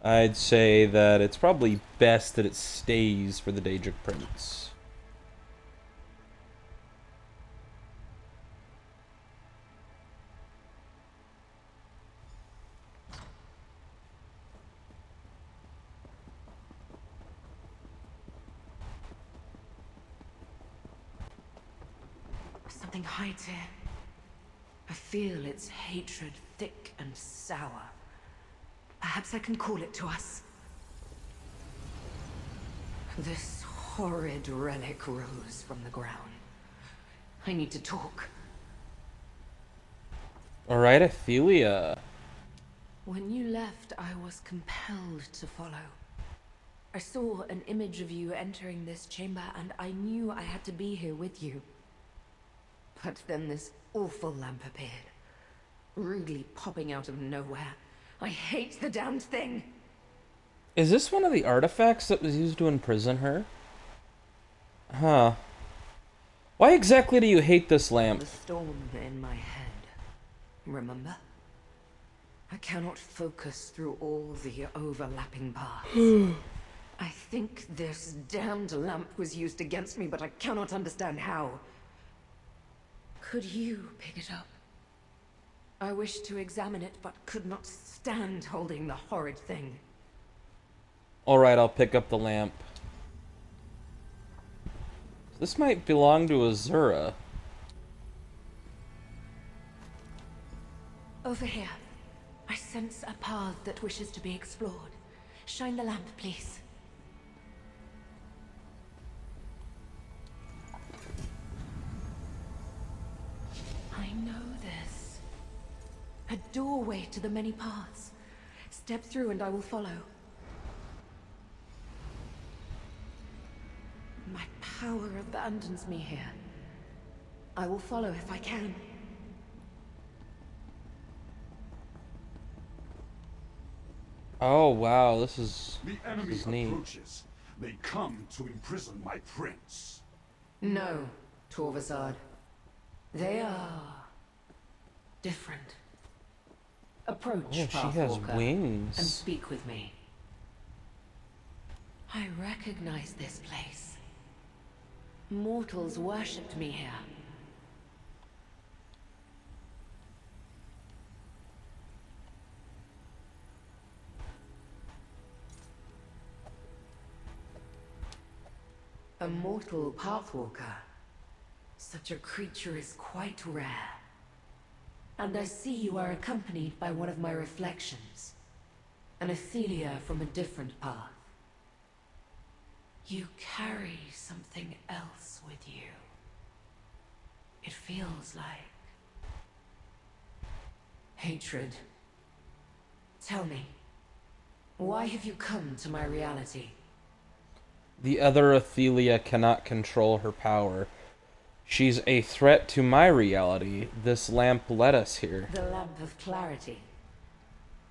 [SPEAKER 1] I'd say that it's probably best that it stays for the Daedric prince.
[SPEAKER 4] Something hides here. I feel its hatred thick and sour. Perhaps I can call it to us. This horrid relic rose from the ground. I need to talk.
[SPEAKER 1] Alright, Ophelia.
[SPEAKER 4] When you left, I was compelled to follow. I saw an image of you entering this chamber, and I knew I had to be here with you. But then this awful lamp appeared, rudely popping out of nowhere. I hate the damned thing!
[SPEAKER 1] Is this one of the artifacts that was used to imprison her? Huh. Why exactly do you hate this lamp?
[SPEAKER 4] The storm in my head. Remember? I cannot focus through all the overlapping paths. I think this damned lamp was used against me, but I cannot understand how. Could you pick it up? I wished to examine it, but could not stand holding the horrid thing.
[SPEAKER 1] Alright, I'll pick up the lamp. This might belong to Azura.
[SPEAKER 4] Over here. I sense a path that wishes to be explored. Shine the lamp, please. I know this. A doorway to the many paths. Step through and I will follow. My power abandons me here. I will follow if I can.
[SPEAKER 1] Oh wow, this is
[SPEAKER 10] enemy
[SPEAKER 1] neat.
[SPEAKER 10] approaches. They come to imprison my prince.
[SPEAKER 4] No, Torvasad. They are different. Approach,
[SPEAKER 1] Oh, she has
[SPEAKER 4] Pathwalker,
[SPEAKER 1] wings.
[SPEAKER 4] and speak with me. I recognize this place. Mortals worshipped me here. A mortal Pathwalker. Such a creature is quite rare. And I see you are accompanied by one of my reflections. An Ophelia from a different path. You carry something else with you. It feels like hatred. Tell me, why have you come to my reality?
[SPEAKER 1] The other Ophelia cannot control her power. She's a threat to my reality. This lamp led us here.
[SPEAKER 4] The Lamp of Clarity.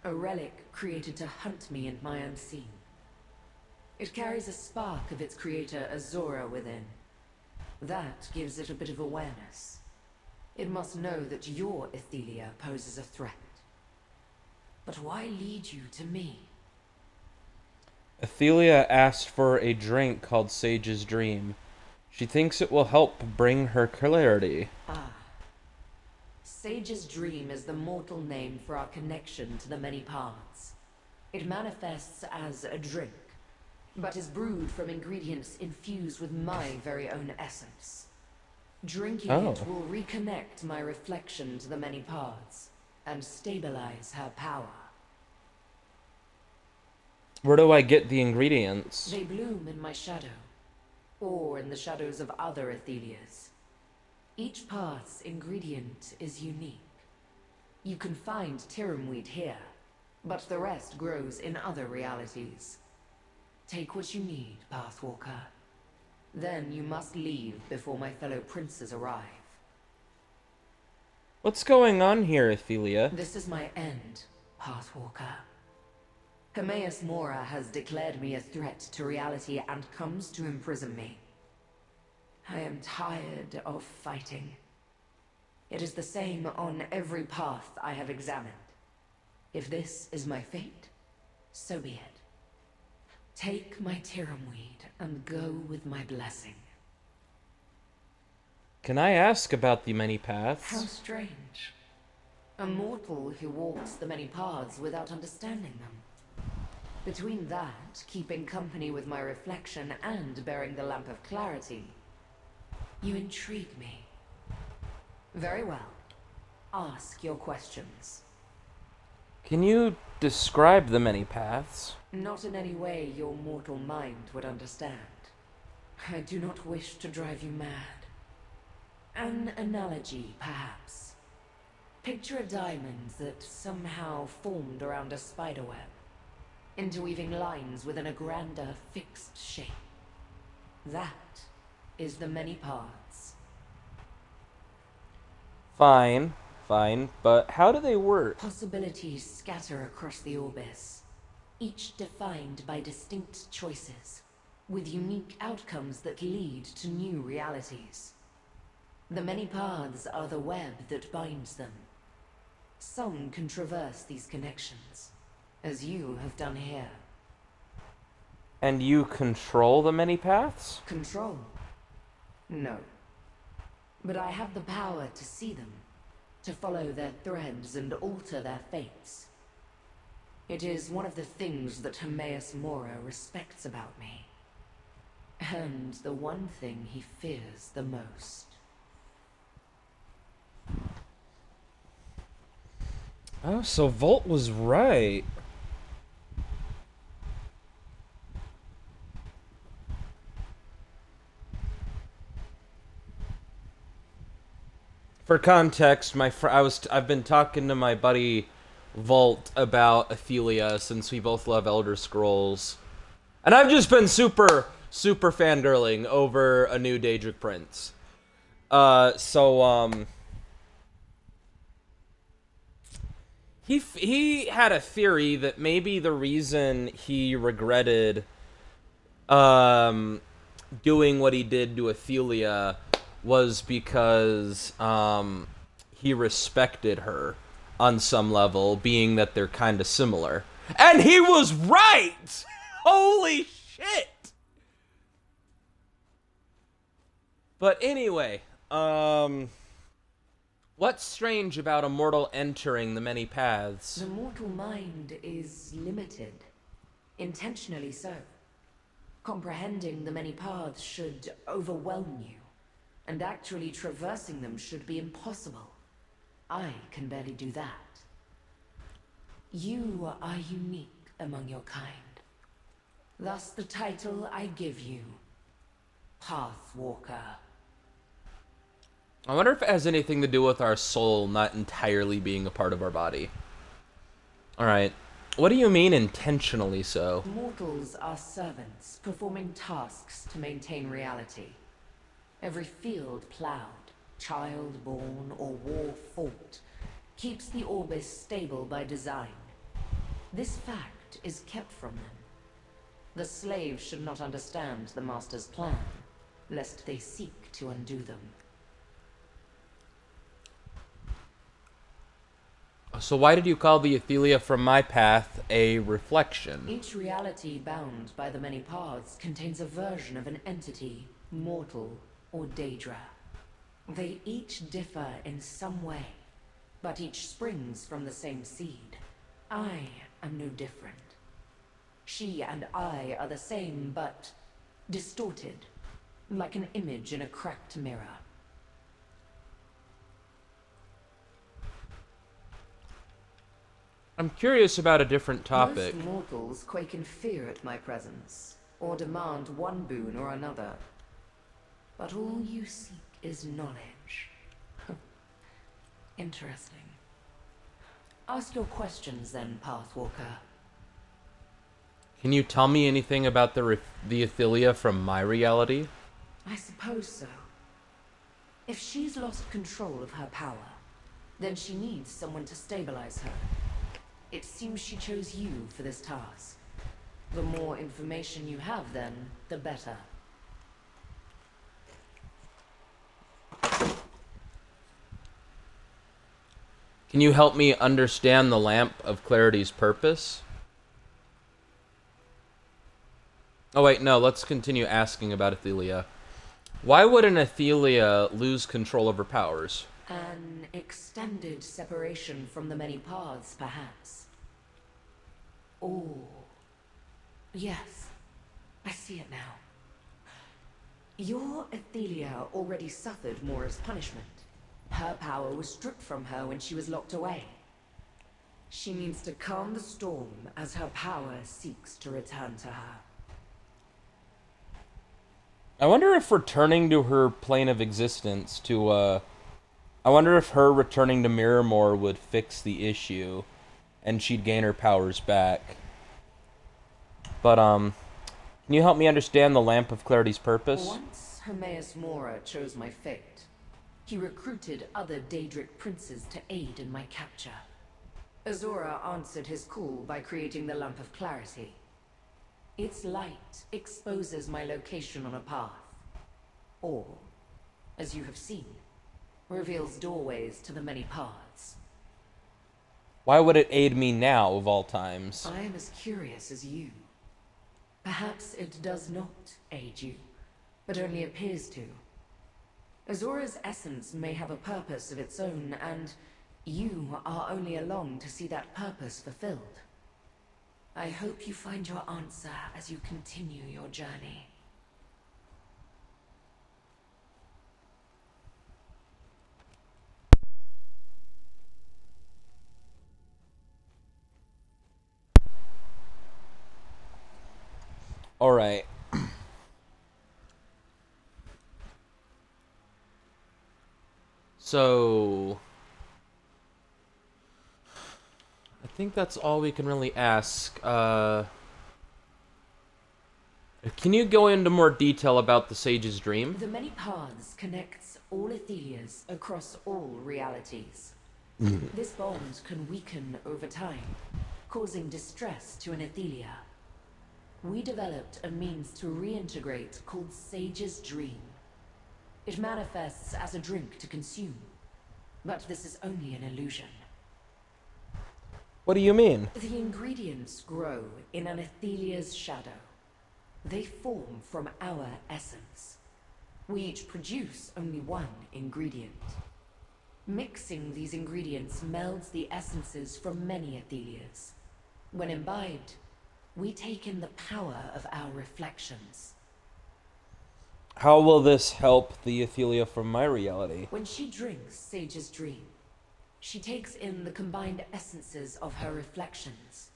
[SPEAKER 4] A relic created to hunt me and my unseen. It carries a spark of its creator Azura within. That gives it a bit of awareness. It must know that your Ophelia poses a threat. But why lead you to me?
[SPEAKER 1] Ophelia asked for a drink called Sage's Dream. She thinks it will help bring her clarity.
[SPEAKER 4] Ah. Sage's Dream is the mortal name for our connection to the many paths. It manifests as a drink, but is brewed from ingredients infused with my very own essence. Drinking it will reconnect my reflection to the many paths and stabilize her power.
[SPEAKER 1] Where do I get the ingredients?
[SPEAKER 4] They bloom in my shadow, or in the shadows of other Ophelias. Each path's ingredient is unique. You can find Tiramweed here, but the rest grows in other realities. Take what you need, Pathwalker. Then you must leave before my fellow princes arrive.
[SPEAKER 1] What's going on here, Ophelia?
[SPEAKER 4] This is my end, Pathwalker. Hermaeus Mora has declared me a threat to reality and comes to imprison me. I am tired of fighting. It is the same on every path I have examined. If this is my fate, so be it. Take my Tiramweed and go with my blessing.
[SPEAKER 1] Can I ask about the many
[SPEAKER 4] How
[SPEAKER 1] paths?
[SPEAKER 4] strange. A mortal who walks the many paths without understanding them. Between that, keeping company with my reflection, and bearing the Lamp of Clarity, you intrigue me. Very well. Ask your questions.
[SPEAKER 1] Can you describe the many paths?
[SPEAKER 4] Not in any way your mortal mind would understand. I do not wish to drive you mad. An analogy, perhaps. Picture a diamond that somehow formed around a spiderweb, interweaving lines within a grander, fixed shape. That is the many paths.
[SPEAKER 1] Fine, but how do they work?
[SPEAKER 4] Possibilities scatter across the Orbis, each defined by distinct choices, with unique outcomes that lead to new realities. The many paths are the web that binds them. Some can traverse these connections, as you have done here.
[SPEAKER 1] And you control the many paths?
[SPEAKER 4] Control? No. But I have the power to see them, to follow their threads and alter their fates. It is one of the things that Hermaeus Mora respects about me. And the one thing he fears the most.
[SPEAKER 1] Oh, so Volt was right. For context, I've been talking to my buddy Volt about Athelia since we both love Elder Scrolls, and I've just been super fangirling over a new Daedric Prince. He had a theory that maybe the reason he regretted doing what he did to Athelia was because he respected her on some level, being that they're kind of similar. And he was right! Holy shit! But anyway, what's strange about a mortal entering the many paths?
[SPEAKER 4] The mortal mind is limited, intentionally so. Comprehending the many paths should overwhelm you, and actually traversing them should be impossible. I can barely do that. You are unique among your kind. Thus the title I give you, Pathwalker.
[SPEAKER 1] I wonder if it has anything to do with our soul not entirely being a part of our body. Alright. What do you mean intentionally so?
[SPEAKER 4] Mortals are servants, performing tasks to maintain reality. Every field plowed, child born, or war fought, keeps the Orbis stable by design. This fact is kept from them. The slaves should not understand the Master's plan, lest they seek to undo them.
[SPEAKER 1] So why did you call the Athelia from my path a reflection?
[SPEAKER 4] Each reality bound by the many paths contains a version of an entity, mortal or Daedra. They each differ in some way, but each springs from the same seed. I am no different. She and I are the same, but distorted, like an image in a cracked mirror.
[SPEAKER 1] I'm curious about a different topic.
[SPEAKER 4] Most mortals quake in fear at my presence, or demand one boon or another. But all you seek is knowledge. Interesting. Ask your questions then, Pathwalker.
[SPEAKER 1] Can you tell me anything about the Athelia from my reality?
[SPEAKER 4] I suppose so. If she's lost control of her power, then she needs someone to stabilize her. It seems she chose you for this task. The more information you have, then, the better.
[SPEAKER 1] Can you help me understand the Lamp of Clarity's purpose? Oh wait, no, let's continue asking about Athelia. Why would an Athelia lose control of her powers?
[SPEAKER 4] An extended separation from the many paths, perhaps. Oh, yes, I see it now. Your Athelia already suffered Mora's punishment. Her power was stripped from her when she was locked away. She needs to calm the storm as her power seeks to return to her.
[SPEAKER 1] I wonder if returning to her plane of existence I wonder if her returning to Miramore would fix the issue and she'd gain her powers back. But, can you help me understand the Lamp of Clarity's purpose?
[SPEAKER 4] Once Hermaeus Mora chose my fate, he recruited other Daedric princes to aid in my capture. Azura answered his call by creating the Lamp of Clarity. Its light exposes my location on a path, or, as you have seen, reveals doorways to the many paths.
[SPEAKER 1] Why would it aid me now, of all times?
[SPEAKER 4] I am as curious as you. Perhaps it does not aid you, but only appears to. Azura's essence may have a purpose of its own, and you are only along to see that purpose fulfilled. I hope you find your answer as you continue your journey.
[SPEAKER 1] Alright. So I think that's all we can really ask. Can you go into more detail about the Sage's dream?
[SPEAKER 4] The many paths connects all Athelias across all realities. This bond can weaken over time, causing distress to an Athelia. We developed a means to reintegrate called Sage's Dream. It manifests as a drink to consume, but this is only an illusion.
[SPEAKER 1] What do you mean?
[SPEAKER 4] The ingredients grow in an Athelia's shadow. They form from our essence. We each produce only one ingredient. Mixing these ingredients melds the essences from many Athelias. When imbibed, we take in the power of our reflections.
[SPEAKER 1] How will this help the Athelia from my reality?
[SPEAKER 4] When she drinks Sage's Dream, she takes in the combined essences of her reflections.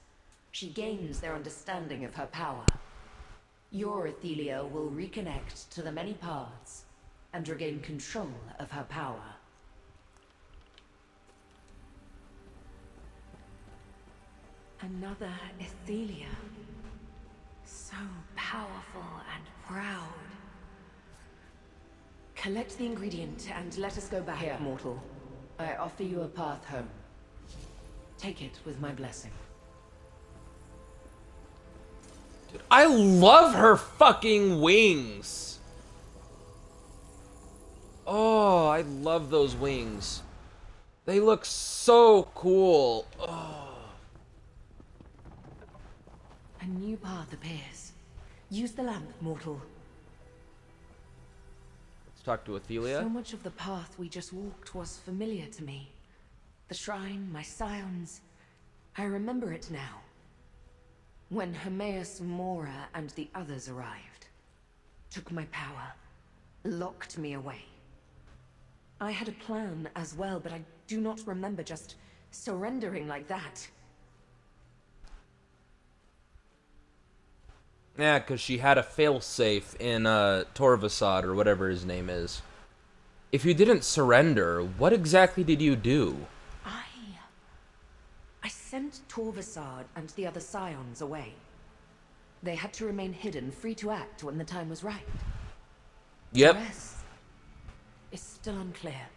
[SPEAKER 4] She gains their understanding of her power. Your Athelia will reconnect to the many paths and regain control of her power. Another Athelia. So powerful and proud. Collect the ingredient and let us go back. Here, mortal. I offer you a path home. Take it with my blessing.
[SPEAKER 1] Dude, I love her fucking wings. Oh, I love those wings. They look so cool. Oh.
[SPEAKER 4] A new path appears. Use the lamp, mortal.
[SPEAKER 1] Let's talk to Athelia.
[SPEAKER 4] So much of the path we just walked was familiar to me. The shrine, my scions. I remember it now. When Hermaeus Mora and the others arrived, took my power, locked me away. I had a plan as well, but I do not remember just surrendering like that.
[SPEAKER 1] Yeah, because she had a failsafe in Torvasad, or whatever his name is. If you didn't surrender, what exactly did you do?
[SPEAKER 4] I sent Torvasad and the other scions away. They had to remain hidden, free to act when the time was right.
[SPEAKER 1] Yep.
[SPEAKER 4] The rest is still unclear.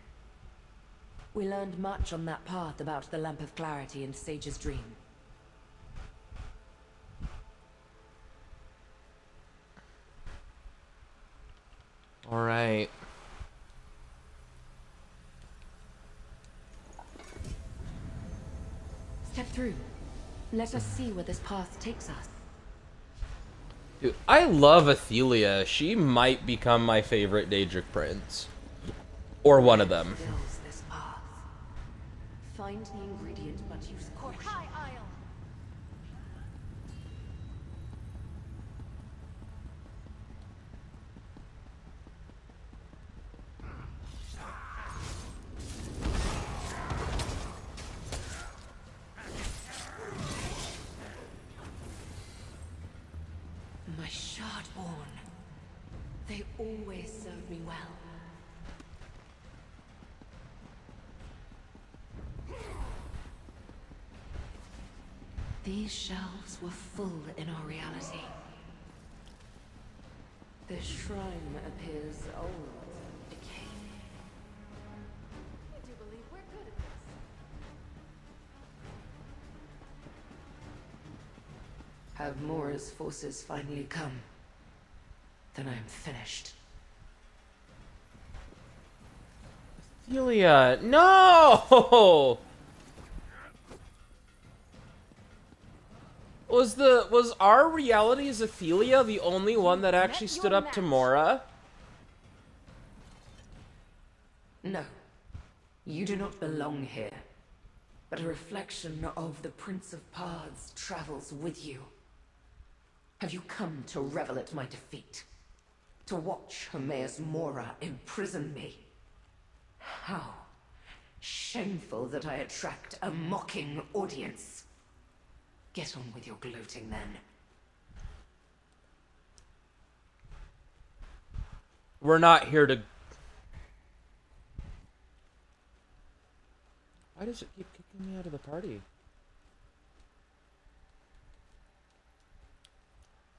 [SPEAKER 4] We learned much on that path about the Lamp of Clarity and Sage's Dream.
[SPEAKER 1] All right.
[SPEAKER 4] Step through. Let us see where this path takes us.
[SPEAKER 1] Dude, I love Athelia. She might become my favorite Daedric prince. Or one of them.
[SPEAKER 4] Fills this path. Find the ingredient, but use caution.
[SPEAKER 7] High Isle.
[SPEAKER 4] My Shardborn. They always serve me well. These shelves were full in our reality. The shrine appears old, decayed.
[SPEAKER 7] I do believe we're good at this.
[SPEAKER 4] Have Mora's forces finally come? Then I am finished.
[SPEAKER 1] Ophelia, no! Was our reality's Ophelia the only one that actually stood up to Mora?
[SPEAKER 4] No. You do not belong here. But a reflection of the Prince of Paths travels with you. Have you come to revel at my defeat? To watch Hermaeus Mora imprison me? How shameful that I attract a mocking audience. Get on with your gloating, then.
[SPEAKER 1] We're not here to... Why does it keep kicking me out of the party?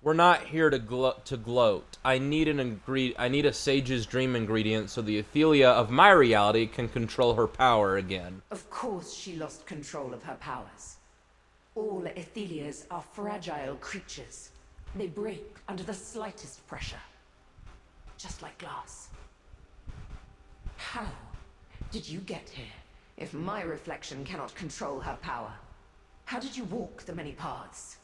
[SPEAKER 1] We're not here to gloat. I need a Sage's Dream ingredient so the Ophelia of my reality can control her power again.
[SPEAKER 4] Of course she lost control of her powers. All Athelias are fragile creatures. They break under the slightest pressure. Just like glass. How did you get here, if my reflection cannot control her power? How did you walk the many paths?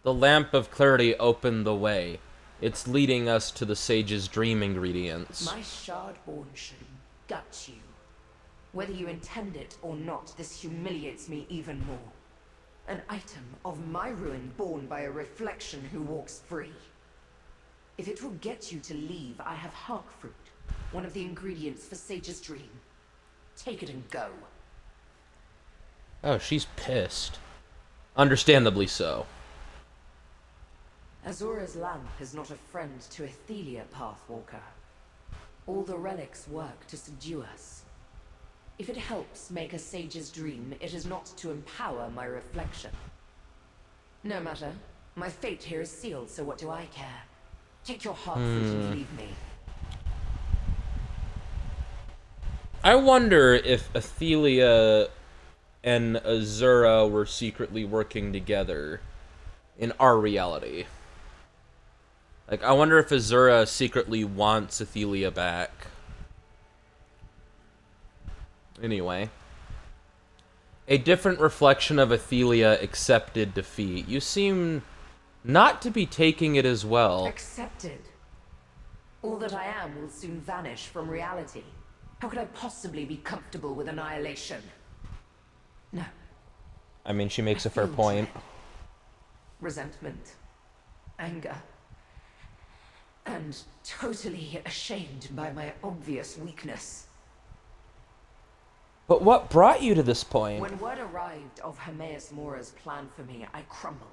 [SPEAKER 1] The Lamp of Clarity opened the way. It's leading us to the Sage's Dream ingredients.
[SPEAKER 4] My Shardborn should gut you. Whether you intend it or not, this humiliates me even more. An item of my ruin born by a reflection who walks free. If it will get you to leave, I have Harkfruit, one of the ingredients for Sage's Dream. Take it and go.
[SPEAKER 1] Oh, she's pissed. Understandably so.
[SPEAKER 4] Azura's lamp is not a friend to Athelia, Pathwalker. All the relics work to subdue us. If it helps make a Sage's Dream, it is not to empower my reflection. No matter. My fate here is sealed, so what do I care? Take your Harkfruit and leave me.
[SPEAKER 1] I wonder if Athelia and Azura were secretly working together in our reality. Like, I wonder if Azura secretly wants Athelia back. Anyway. A different reflection of Athelia accepted defeat. You seem not to be taking it as well.
[SPEAKER 4] Accepted. All that I am will soon vanish from reality. How could I possibly be comfortable with annihilation? No.
[SPEAKER 1] I mean, she makes a fair point.
[SPEAKER 4] Resentment. Anger. And totally ashamed by my obvious weakness.
[SPEAKER 1] But what brought you to this point?
[SPEAKER 4] When word arrived of Hermaeus Mora's plan for me, I crumbled.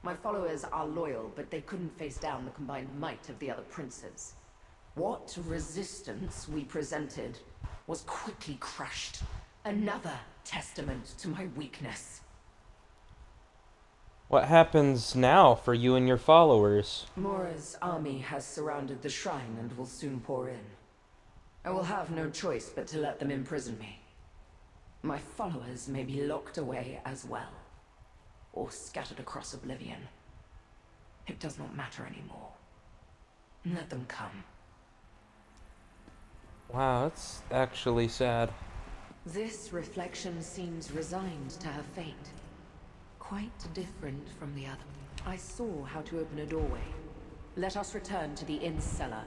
[SPEAKER 4] My followers are loyal, but they couldn't face down the combined might of the other princes. What resistance we presented was quickly crushed. Another testament to my weakness.
[SPEAKER 1] What happens now for you and your followers?
[SPEAKER 4] Mora's army has surrounded the shrine and will soon pour in. I will have no choice but to let them imprison me. My followers may be locked away as well, or scattered across oblivion. It does not matter anymore. Let them come.
[SPEAKER 1] Wow, that's actually sad.
[SPEAKER 4] This reflection seems resigned to her fate. Quite different from the other. I saw how to open a doorway. Let us return to the inn's cellar.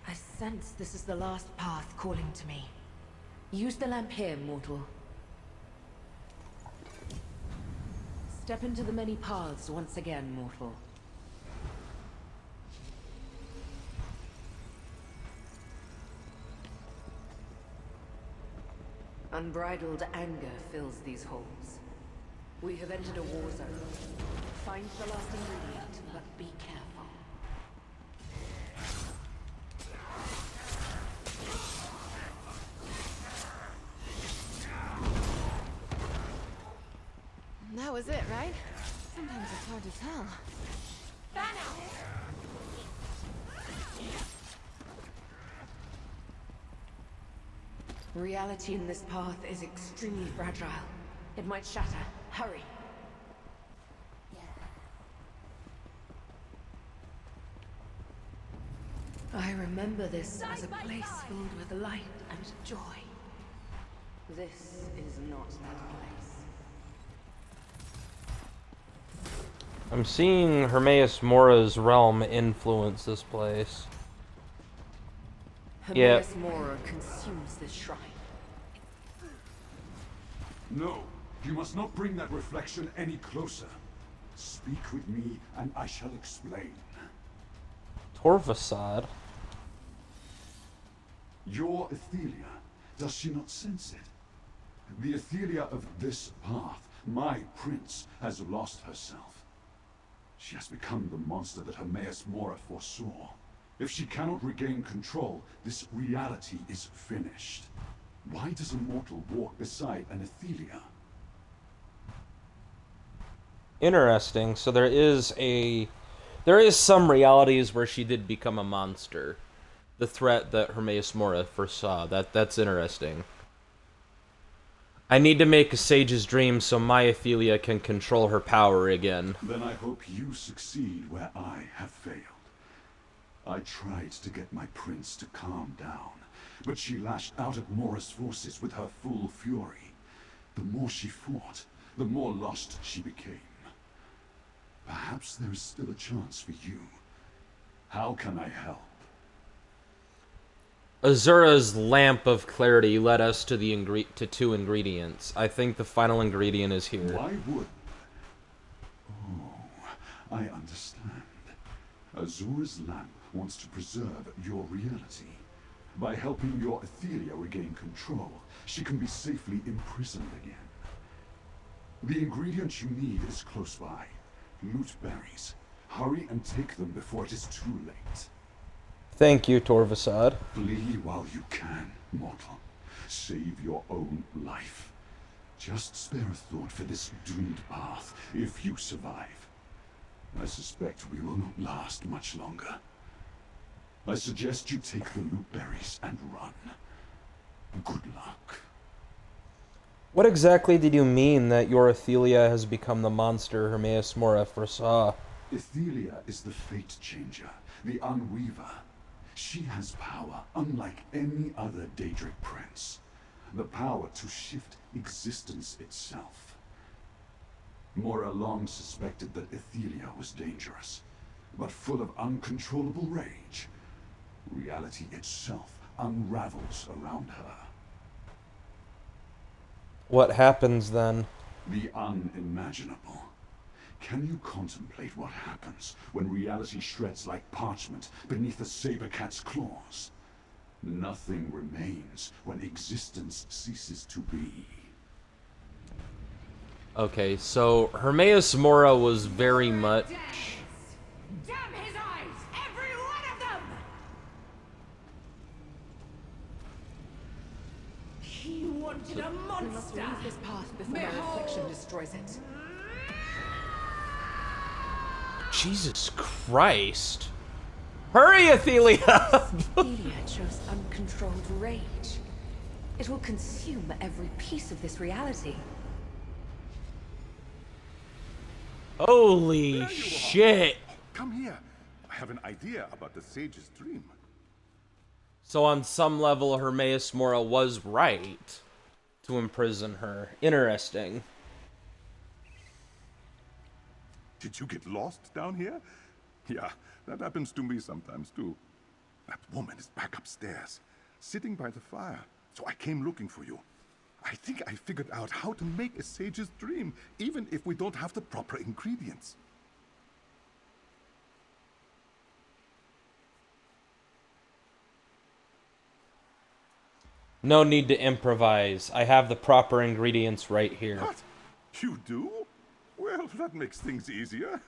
[SPEAKER 4] I sense this is the last path calling to me. Use the lamp here, mortal. Step into the many paths once again, mortal. Unbridled anger fills these halls. We have entered a war zone. Find the last ingredient, but be careful.
[SPEAKER 11] That was it, right? Sometimes it's hard to tell.
[SPEAKER 4] Reality in this path is extremely fragile. It might shatter. Hurry. I remember this as a place filled with light and joy. This is not that place.
[SPEAKER 1] I'm seeing Hermaeus Mora's realm influence this place.
[SPEAKER 4] Hermaeus Mora consumes this shrine.
[SPEAKER 12] No, you must not bring that reflection any closer. Speak with me, and I shall explain.
[SPEAKER 1] Torvasad.
[SPEAKER 12] Your Athelia, does she not sense it? The Athelia of this path, my prince, has lost herself. She has become the monster that Hermaeus Mora foresaw. If she cannot regain control, this reality is finished. Why does a mortal walk beside an Athelia?
[SPEAKER 1] Interesting. So there is some realities where she did become a monster. The threat that Hermaeus Mora foresaw. That's interesting. I need to make a sage's dream so my Athelia can control her power again.
[SPEAKER 12] Then I hope you succeed where I have failed. I tried to get my prince to calm down, but she lashed out at Mora's forces with her full fury. The more she fought, the more lost she became. Perhaps there is still a chance for you. How can I help?
[SPEAKER 1] Azura's lamp of clarity led us to to 2 ingredients. I think the final ingredient is here.
[SPEAKER 12] Why would? Oh, I understand. Azura's lamp wants to preserve your reality. By helping your Athelia regain control, she can be safely imprisoned again. The ingredient you need is close by. Loot berries. Hurry and take them before it is too late.
[SPEAKER 1] Thank you, Torvasad.
[SPEAKER 12] Flee while you can, mortal. Save your own life. Just spare a thought for this doomed path, if you survive. I suspect we will not last much longer. I suggest you take the loot berries and run. Good luck.
[SPEAKER 1] What exactly did you mean that your Athelia has become the monster Hermaeus Mora foresaw?
[SPEAKER 12] Athelia is the fate changer, the unweaver. She has power unlike any other Daedric prince. The power to shift existence itself. Mora long suspected that Athelia was dangerous, but full of uncontrollable rage. Reality itself unravels around her.
[SPEAKER 1] What happens then?
[SPEAKER 12] The unimaginable. Can you contemplate what happens when reality shreds like parchment beneath a saber cat's claws? Nothing remains when existence ceases to be.
[SPEAKER 1] Okay, so Hermaeus Mora was very much...
[SPEAKER 4] Damn his eyes! Every one of them! He wanted a monster! We must leave this path before my reflection destroys it.
[SPEAKER 1] Jesus Christ. Hurry, Athelia!
[SPEAKER 4] Athelia chose uncontrolled rage. It will consume every piece of this reality.
[SPEAKER 1] Holy shit.
[SPEAKER 10] Come here. I have an idea about the sage's dream.
[SPEAKER 1] So on some level, Hermaeus Mora was right to imprison her. Interesting.
[SPEAKER 10] Did you get lost down here? Yeah, that happens to me sometimes too. That woman is back upstairs, sitting by the fire. So I came looking for you. I think I figured out how to make a sage's dream, even if we don't have the proper ingredients.
[SPEAKER 1] No need to improvise. I have the proper ingredients right here.
[SPEAKER 10] What? You do? Well, that makes things easier.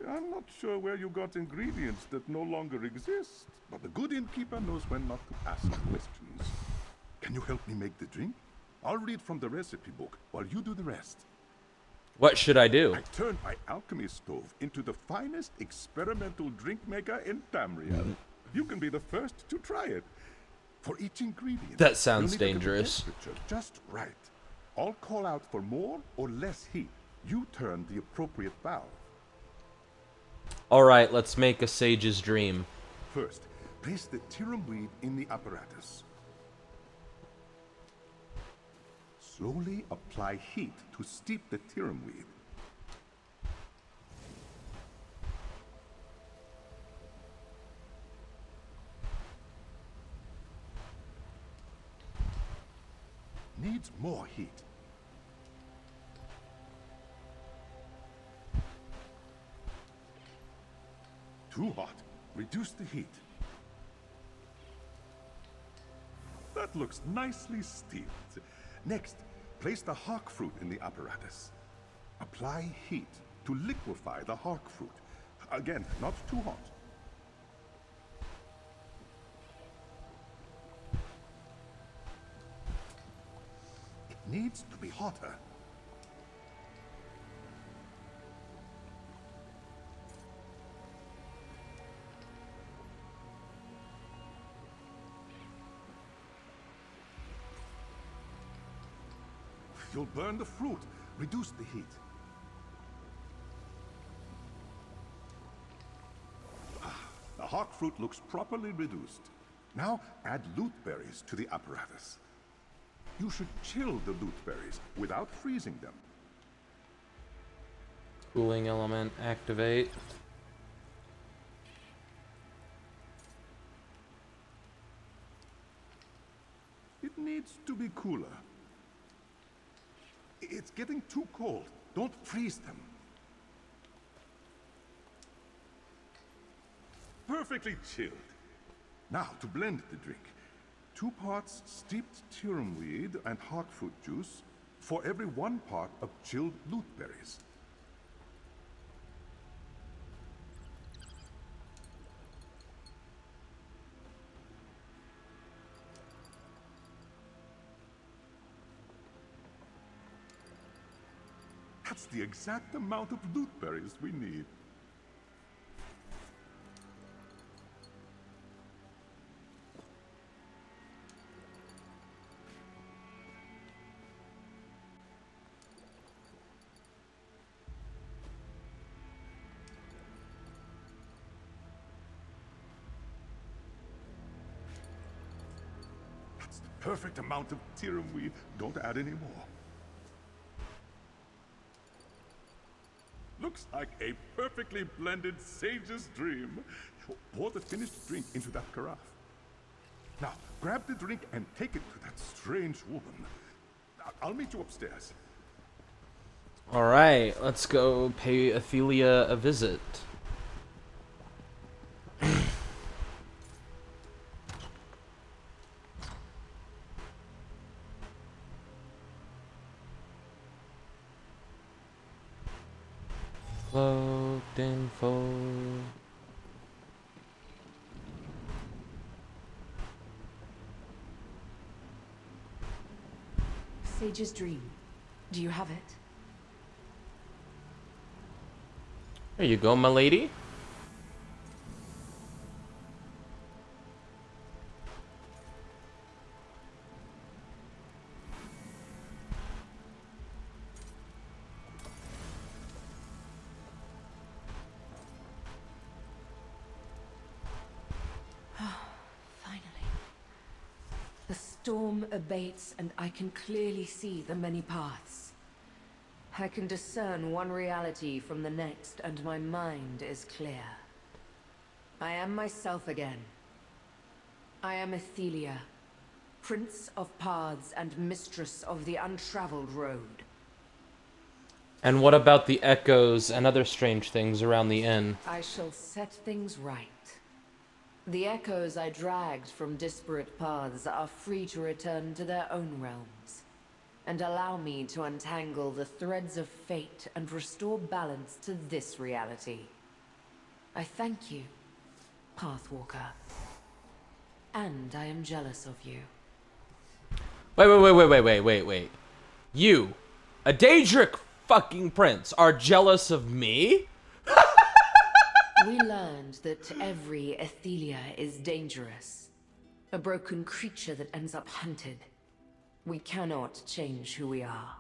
[SPEAKER 10] I'm not sure where you got ingredients that no longer exist, but the good innkeeper knows when not to ask questions. Can you help me make the drink? I'll read from the recipe book while you do the rest.
[SPEAKER 1] What should I do?
[SPEAKER 10] I turned my alchemy stove into the finest experimental drink maker in Tamriel. You can be the first to try it. For each ingredient,
[SPEAKER 1] that sounds
[SPEAKER 10] you'll need to get the
[SPEAKER 1] dangerous.
[SPEAKER 10] temperature just right. I'll call out for more or less heat. You turn the appropriate valve.
[SPEAKER 1] Alright, let's make a sage's dream.
[SPEAKER 10] First, place the Tyrum weed in the apparatus. Slowly apply heat to steep the Tyrum weed. Needs more heat. Too hot. Reduce the heat. That looks nicely steeped. Next, place the hawk fruit in the apparatus. Apply heat to liquefy the hawk fruit. Again, not too hot. It needs to be hotter. You'll burn the fruit. Reduce the heat. The hawk fruit looks properly reduced. Now add loot berries to the apparatus. You should chill the loot berries without freezing them.
[SPEAKER 1] Cooling element activate.
[SPEAKER 10] It needs to be cooler. It's getting too cold. Don't freeze them. Perfectly chilled. Now, to blend the drink. 2 parts steeped Tyrum weed and hawk fruit juice for every 1 part of chilled loot berries. That's the exact amount of loot berries we need. That's the perfect amount of Tyrum weed. Don't add any more. Looks like a perfectly blended sage's dream. Pour the finished drink into that carafe. Now, grab the drink and take it to that strange woman. I'll meet you upstairs.
[SPEAKER 1] Alright, let's go pay Ophelia a visit. Cloaked in full.
[SPEAKER 4] Sage's dream. Do you have it?
[SPEAKER 1] There you go, my lady.
[SPEAKER 4] The storm abates, and I can clearly see the many paths. I can discern one reality from the next, and my mind is clear. I am myself again. I am Ophelia, Prince of Paths and Mistress of the Untraveled Road.
[SPEAKER 1] And what about the echoes and other strange things around the inn?
[SPEAKER 4] I shall set things right. The echoes I dragged from disparate paths are free to return to their own realms, and allow me to untangle the threads of fate and restore balance to this reality. I thank you, Pathwalker. And I am jealous of you.
[SPEAKER 1] Wait. You, a Daedric fucking prince, are jealous of me?
[SPEAKER 4] We learned that every Athelia is dangerous. A broken creature that ends up hunted. We cannot change who we are.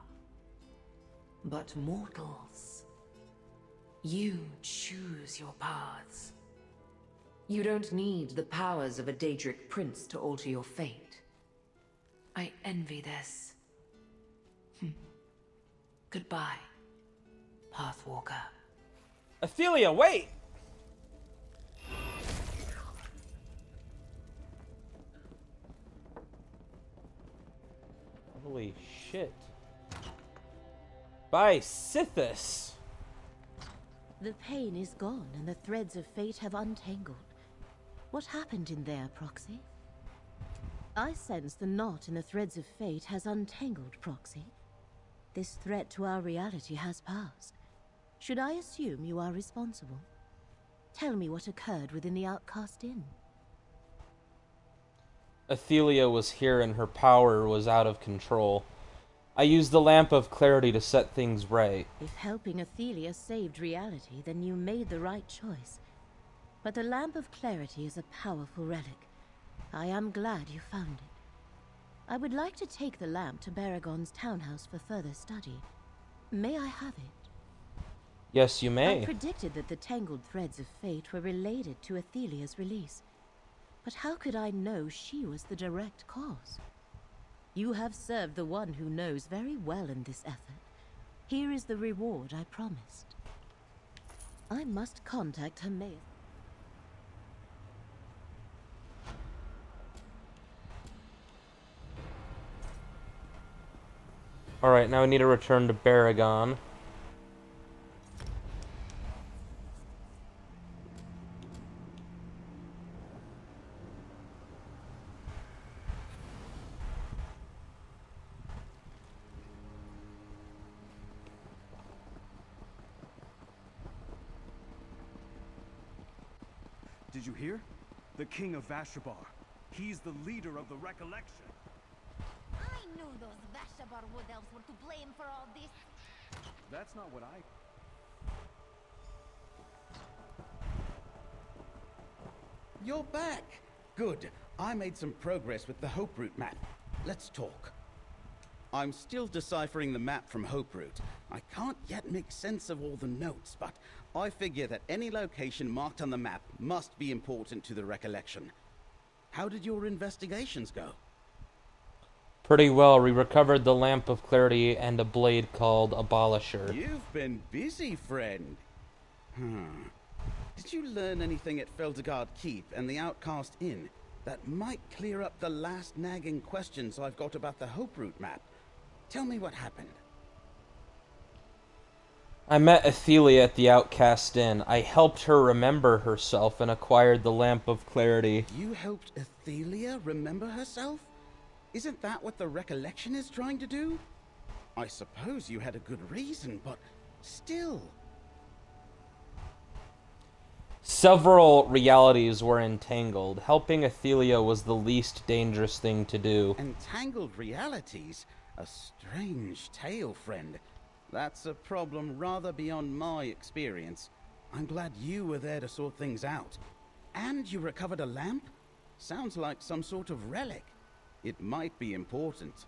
[SPEAKER 4] But mortals, you choose your paths. You don't need the powers of a Daedric prince to alter your fate. I envy this. Goodbye, Pathwalker.
[SPEAKER 1] Athelia, wait! Holy shit. By Sithis!
[SPEAKER 9] The pain is gone and the threads of fate have untangled. What happened in there, Proxy? I sense the knot in the threads of fate has untangled, Proxy. This threat to our reality has passed. Should I assume you are responsible? Tell me what occurred within the Outcast Inn.
[SPEAKER 1] Athelia was here and her power was out of control. I used the Lamp of Clarity to set things right.
[SPEAKER 9] If helping Athelia saved reality, then you made the right choice. But the Lamp of Clarity is a powerful relic. I am glad you found it. I would like to take the lamp to Baragon's townhouse for further study. May I have it?
[SPEAKER 1] Yes, you may.
[SPEAKER 9] I predicted that the tangled threads of fate were related to Athelia's release. But how could I know she was the direct cause? You have served the one who knows very well in this effort. Here is the reward I promised. I must contact Hermaeus.
[SPEAKER 1] Alright, now we need to return to Baragon.
[SPEAKER 13] Did you hear? The King of Vashabar. He's the leader of the Recollection.
[SPEAKER 11] I knew those Vashabar Wood Elves were to blame for all this.
[SPEAKER 13] That's not what I...
[SPEAKER 2] You're back! Good. I made some progress with the Hope Route map. Let's talk. I'm still deciphering the map from Hope Route. I can't yet make sense of all the notes, but I figure that any location marked on the map must be important to the Recollection. How did your investigations go?
[SPEAKER 1] Pretty well. We recovered the Lamp of Clarity and a blade called Abolisher.
[SPEAKER 2] You've been busy, friend. Did you learn anything at Feldergard Keep and the Outcast Inn that might clear up the last nagging questions I've got about the Hope Route map? Tell me what happened.
[SPEAKER 1] I met Athelia at the Outcast Inn. I helped her remember herself and acquired the Lamp of Clarity.
[SPEAKER 2] You helped Athelia remember herself? Isn't that what the Recollection is trying to do? I suppose you had a good reason, but still.
[SPEAKER 1] Several realities were entangled. Helping Athelia was the least dangerous thing to do.
[SPEAKER 2] Entangled realities? A strange tale, friend. That's a problem rather beyond my experience. I'm glad you were there to sort things out. And you recovered a lamp? Sounds like some sort of relic. It might be important.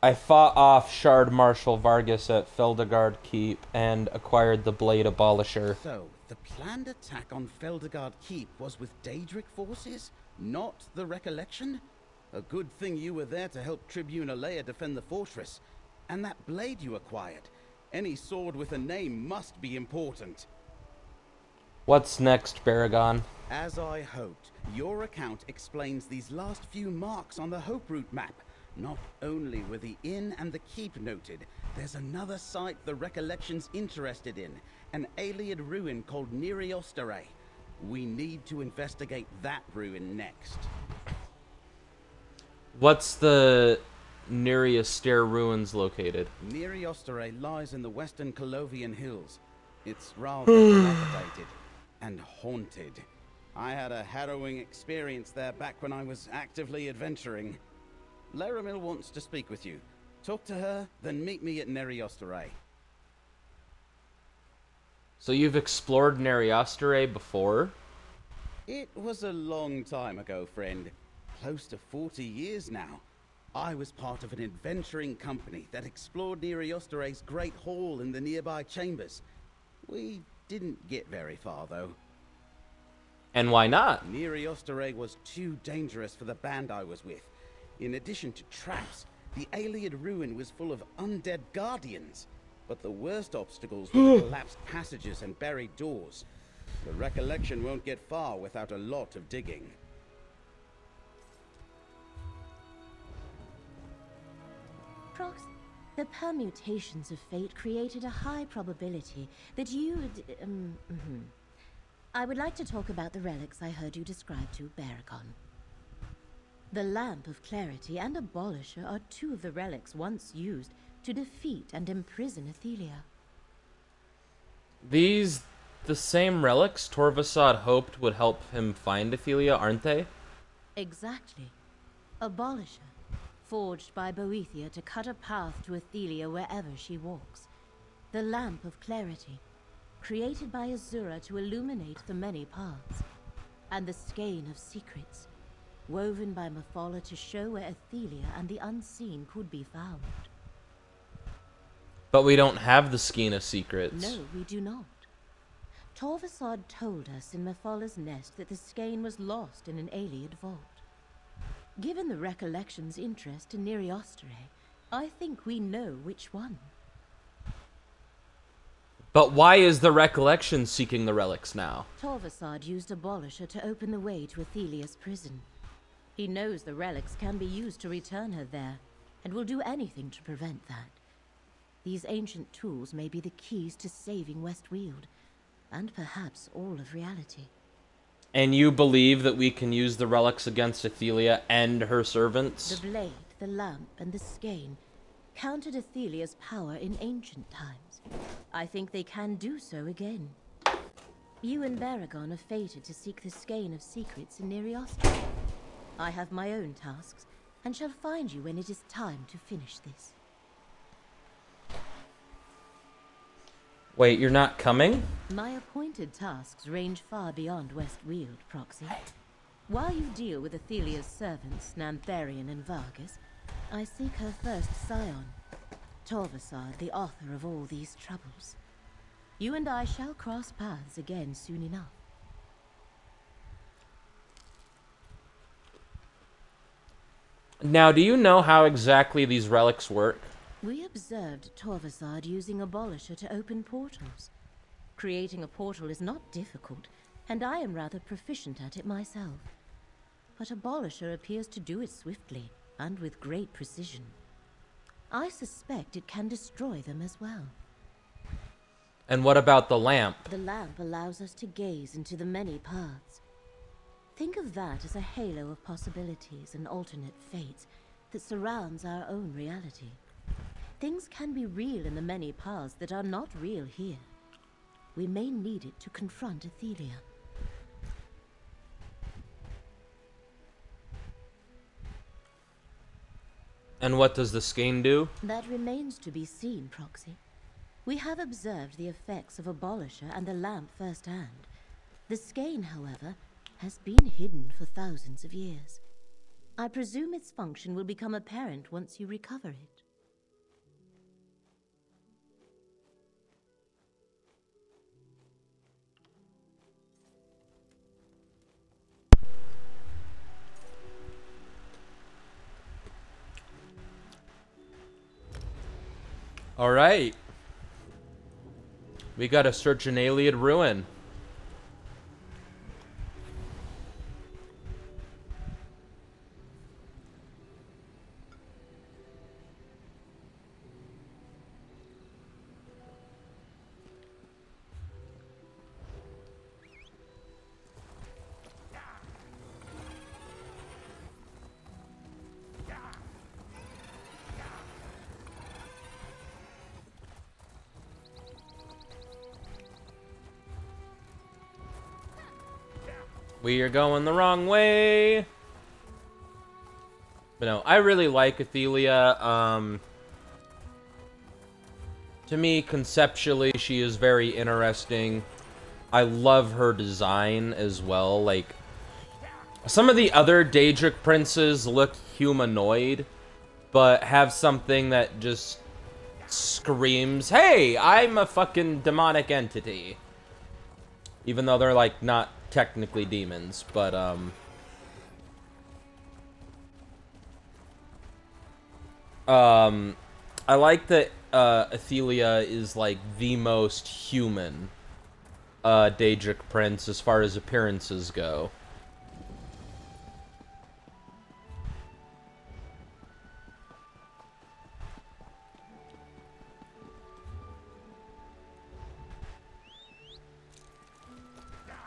[SPEAKER 1] I fought off Shard Marshal Vargas at Feldergard Keep and acquired the Blade Abolisher.
[SPEAKER 2] So, the planned attack on Feldergard Keep was with Daedric forces, not the Recollection? A good thing you were there to help Tribune Alea defend the fortress. And that blade you acquired. Any sword with a name must be important.
[SPEAKER 1] What's next, Baragon?
[SPEAKER 2] As I hoped, your account explains these last few marks on the Hope Route map. Not only were the inn and the keep noted, there's another site the Recollection's interested in, an Ayleid ruin called Neri Osterei. We need to investigate that ruin next.
[SPEAKER 1] What's the Neriaster ruins located?
[SPEAKER 2] Neri Osterre lies in the western Colovian hills. It's rather dilapidated and haunted. I had a harrowing experience there back when I was actively adventuring. Laramil wants to speak with you. Talk to her, then meet me at Neri Osterre.
[SPEAKER 1] So you've explored Neriaster before?
[SPEAKER 2] It was a long time ago, friend. Close to 40 years now. I was part of an adventuring company that explored Neri Osterre's Great Hall in the nearby chambers. We didn't get very far, though.
[SPEAKER 1] And why not?
[SPEAKER 2] Neri Osterre was too dangerous for the band I was with. In addition to traps, the Ayleid ruin was full of undead guardians. But the worst obstacles were the collapsed passages and buried doors. The recollection won't get far without a lot of digging.
[SPEAKER 9] Prox, the permutations of fate created a high probability that you'd... I would like to talk about the relics I heard you describe to Baragon. The Lamp of Clarity and Abolisher are two of the relics once used to defeat and imprison Athelia.
[SPEAKER 1] These the same relics Torvasad hoped would help him find Athelia, aren't they?
[SPEAKER 9] Exactly. Abolisher, forged by Boethia to cut a path to Athelia wherever she walks. The Lamp of Clarity, created by Azura to illuminate the many paths. And the Skein of Secrets, woven by Mephala to show where Athelia and the Unseen could be found.
[SPEAKER 1] But we don't have the Skein of Secrets.
[SPEAKER 9] No, we do not. Torvasad told us in Mephala's nest that the Skein was lost in an Ayleid vault. Given the Recollection's interest in Neri Osterre, I think we know which one.
[SPEAKER 1] But why is the Recollection seeking the relics now?
[SPEAKER 9] Torvasad used Abolisher to open the way to Athelia's prison. He knows the relics can be used to return her there, and will do anything to prevent that. These ancient tools may be the keys to saving Westweald, and perhaps all of reality.
[SPEAKER 1] And you believe that we can use the relics against Athelia and her servants?
[SPEAKER 9] The blade, the lamp, and the skein countered Athelia's power in ancient times. I think they can do so again. You and Baragon are fated to seek the Skein of Secrets in Neri Osterre. I have my own tasks, and shall find you when it is time to finish this.
[SPEAKER 1] Wait, you're not coming?
[SPEAKER 9] My appointed tasks range far beyond Westweald, Proxy. While you deal with Athelia's servants, Nantharian and Vargas, I seek her first scion, Torvasad, the author of all these troubles. You and I shall cross paths again soon enough.
[SPEAKER 1] Now, do you know how exactly these relics work?
[SPEAKER 9] We observed Torvasad using Abolisher to open portals. Creating a portal is not difficult, and I am rather proficient at it myself. But Abolisher appears to do it swiftly, and with great precision. I suspect it can destroy them as well.
[SPEAKER 1] And what about the lamp?
[SPEAKER 9] The lamp allows us to gaze into the many paths. Think of that as a halo of possibilities and alternate fates that surrounds our own reality. Things can be real in the many paths that are not real here. We may need it to confront Athelia.
[SPEAKER 1] And what does the skein do?
[SPEAKER 9] That remains to be seen, Proxy. We have observed the effects of Abolisher and the lamp firsthand. The skein, however, has been hidden for thousands of years. I presume its function will become apparent once you recover it.
[SPEAKER 1] All right. We gotta search an Ayleid ruin. We are going the wrong way. But no, I really like Athelia. To me, conceptually, she is very interesting. I love her design as well. Like, some of the other Daedric princes look humanoid, but have something that just screams, hey, I'm a fucking demonic entity. Even though they're, like, not technically demons, but, I like that, Athelia is, like, the most human, Daedric prince as far as appearances go.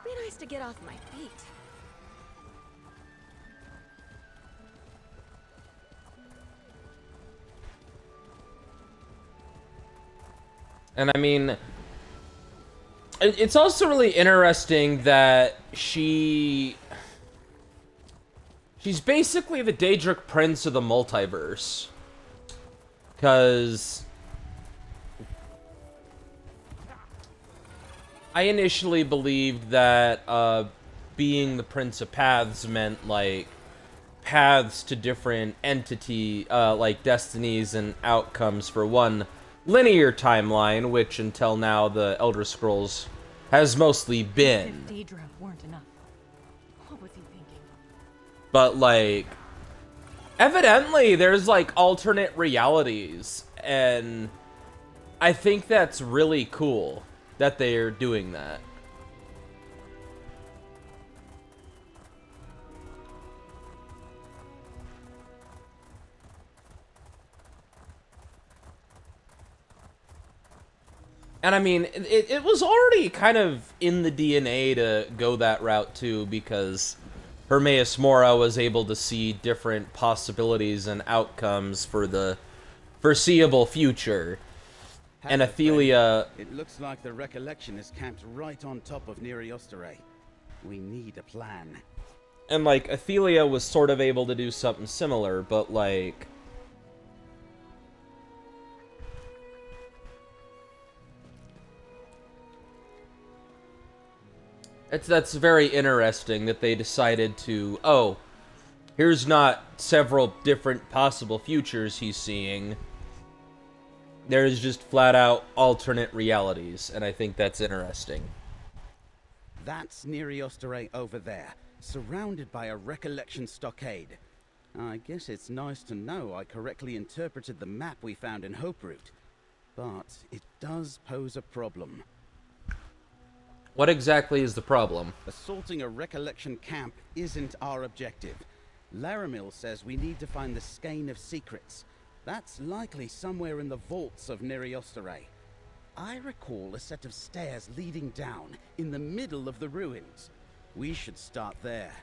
[SPEAKER 11] Be nice to get off my feet.
[SPEAKER 1] And I mean, it's also really interesting that she's basically the Daedric Prince of the multiverse. Because I initially believed that being the Prince of Paths meant, like, paths to different entity, like, destinies and outcomes for one linear timeline, which until now the Elder Scrolls has mostly been.
[SPEAKER 7] Daedra weren't enough. What was he thinking?
[SPEAKER 1] But, like, evidently there's, like, alternate realities, and I think that's really cool that they're doing that. And I mean, it was already kind of in the DNA to go that route too, because Hermaeus Mora was able to see different possibilities and outcomes for the foreseeable future. And Athelia...
[SPEAKER 2] It looks like the Recollection is camped right on top of Neri Osterei. We need a plan.
[SPEAKER 1] And, like, Athelia was sort of able to do something similar, but, like... That's very interesting that they decided to, oh, here's not several different possible futures he's seeing. There's just flat out alternate realities, and I think that's interesting.
[SPEAKER 2] That's Neri Osterei over there, surrounded by a Recollection stockade. I guess it's nice to know I correctly interpreted the map we found in Hoperoot, but it does pose a problem.
[SPEAKER 1] What exactly is the problem?
[SPEAKER 2] Assaulting a Recollection camp isn't our objective. Laramil says we need to find the Skein of Secrets. That's likely somewhere in the vaults of Neri Osterei. I recall a set of stairs leading down in the middle of the ruins. We should start there.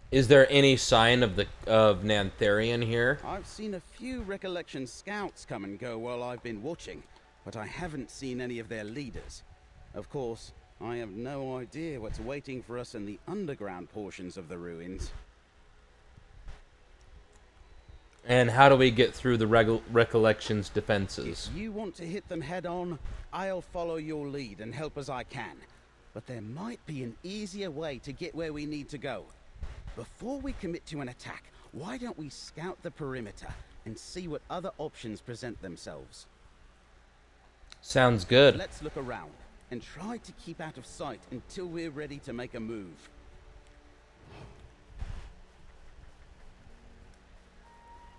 [SPEAKER 1] Is there any sign of Nantharion here?
[SPEAKER 2] I've seen a few Recollection scouts come and go while I've been watching, but I haven't seen any of their leaders. Of course, I have no idea what's waiting for us in the underground portions of the ruins.
[SPEAKER 1] And how do we get through the Recollection's defenses?
[SPEAKER 2] If you want to hit them head on, I'll follow your lead and help as I can. But there might be an easier way to get where we need to go. Before we commit to an attack, why don't we scout the perimeter and see what other options present themselves?
[SPEAKER 1] Sounds good.
[SPEAKER 2] Let's look around and try to keep out of sight until we're ready to make a move.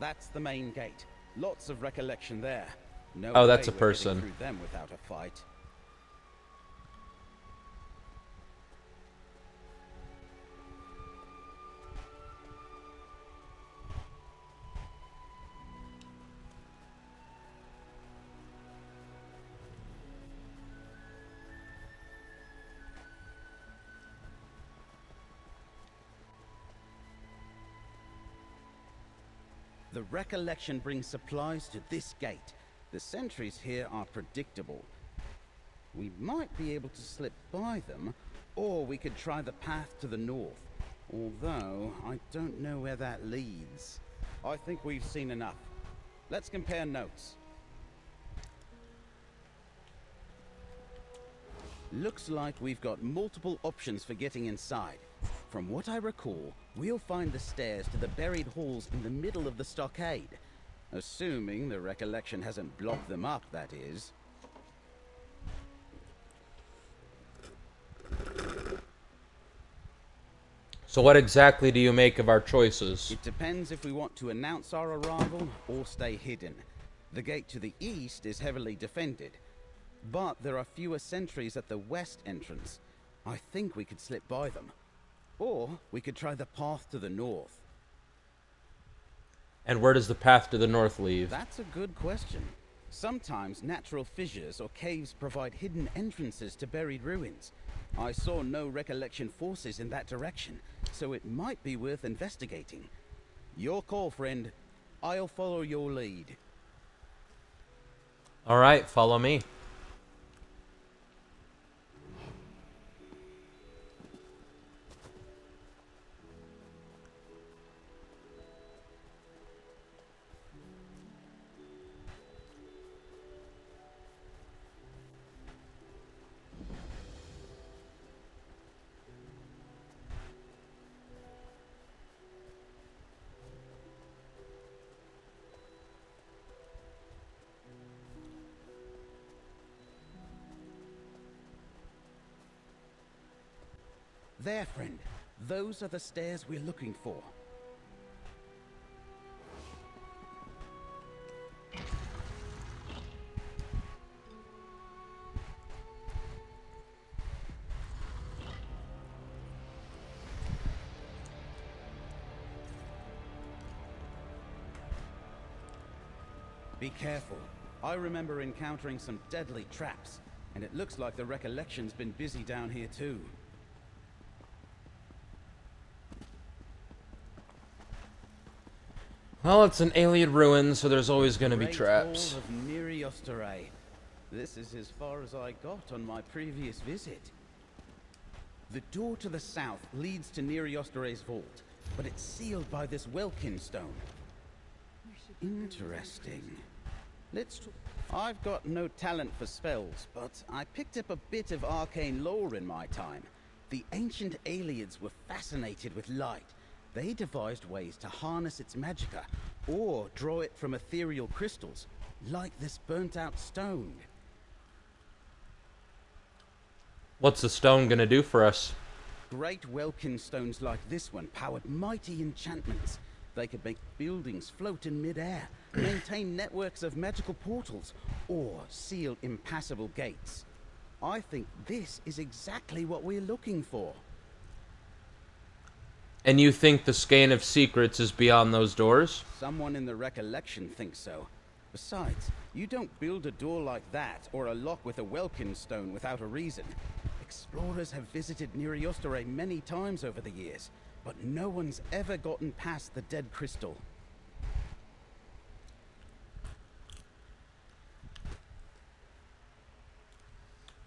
[SPEAKER 2] That's the main gate. Lots of Recollection there. No
[SPEAKER 1] oh, that's a
[SPEAKER 2] way we're getting
[SPEAKER 1] person.
[SPEAKER 2] through them without a fight. The Recollection brings supplies to this gate. The sentries here are predictable. We might be able to slip by them, or we could try the path to the north. Although, I don't know where that leads. I think we've seen enough. Let's compare notes. Looks like we've got multiple options for getting inside. From what I recall, we'll find the stairs to the buried halls in the middle of the stockade. Assuming the recollection hasn't blocked them up, that is.
[SPEAKER 1] So what exactly do you make of our choices?
[SPEAKER 2] It depends if we want to announce our arrival or stay hidden. The gate to the east is heavily defended, but there are fewer sentries at the west entrance. I think we could slip by them. Or we could try the path to the north.
[SPEAKER 1] And where does the path to the north lead?
[SPEAKER 2] That's a good question. Sometimes natural fissures or caves provide hidden entrances to buried ruins. I saw no recollection forces in that direction, so it might be worth investigating. Your call, friend. I'll follow your lead.
[SPEAKER 1] All right, follow me.
[SPEAKER 2] There, friend. Those are the stairs we're looking for. Be careful. I remember encountering some deadly traps, and it looks like the recollection's been busy down here too.
[SPEAKER 1] Well, it's an alien ruin, so there's always going to be
[SPEAKER 2] Great
[SPEAKER 1] traps.
[SPEAKER 2] Hall of Neri Osterei. This is as far as I got on my previous visit. The door to the south leads to Neri Osterei's vault, but it's sealed by this Welkin stone. Interesting. I've got no talent for spells, but I picked up a bit of arcane lore in my time. The ancient Aliens were fascinated with light. They devised ways to harness its magicka, or draw it from ethereal crystals, like this burnt-out stone.
[SPEAKER 1] What's the stone gonna do for us?
[SPEAKER 2] Great Welkin stones like this one powered mighty enchantments. They could make buildings float in mid-air, maintain networks of magical portals, or seal impassable gates. I think this is exactly what we're looking for.
[SPEAKER 1] And you think the Skein of Secrets is beyond those doors?
[SPEAKER 2] Someone in the recollection thinks so. Besides, you don't build a door like that or a lock with a Welkin stone without a reason. Explorers have visited Neri Osterei many times over the years, but no one's ever gotten past the Dead Crystal.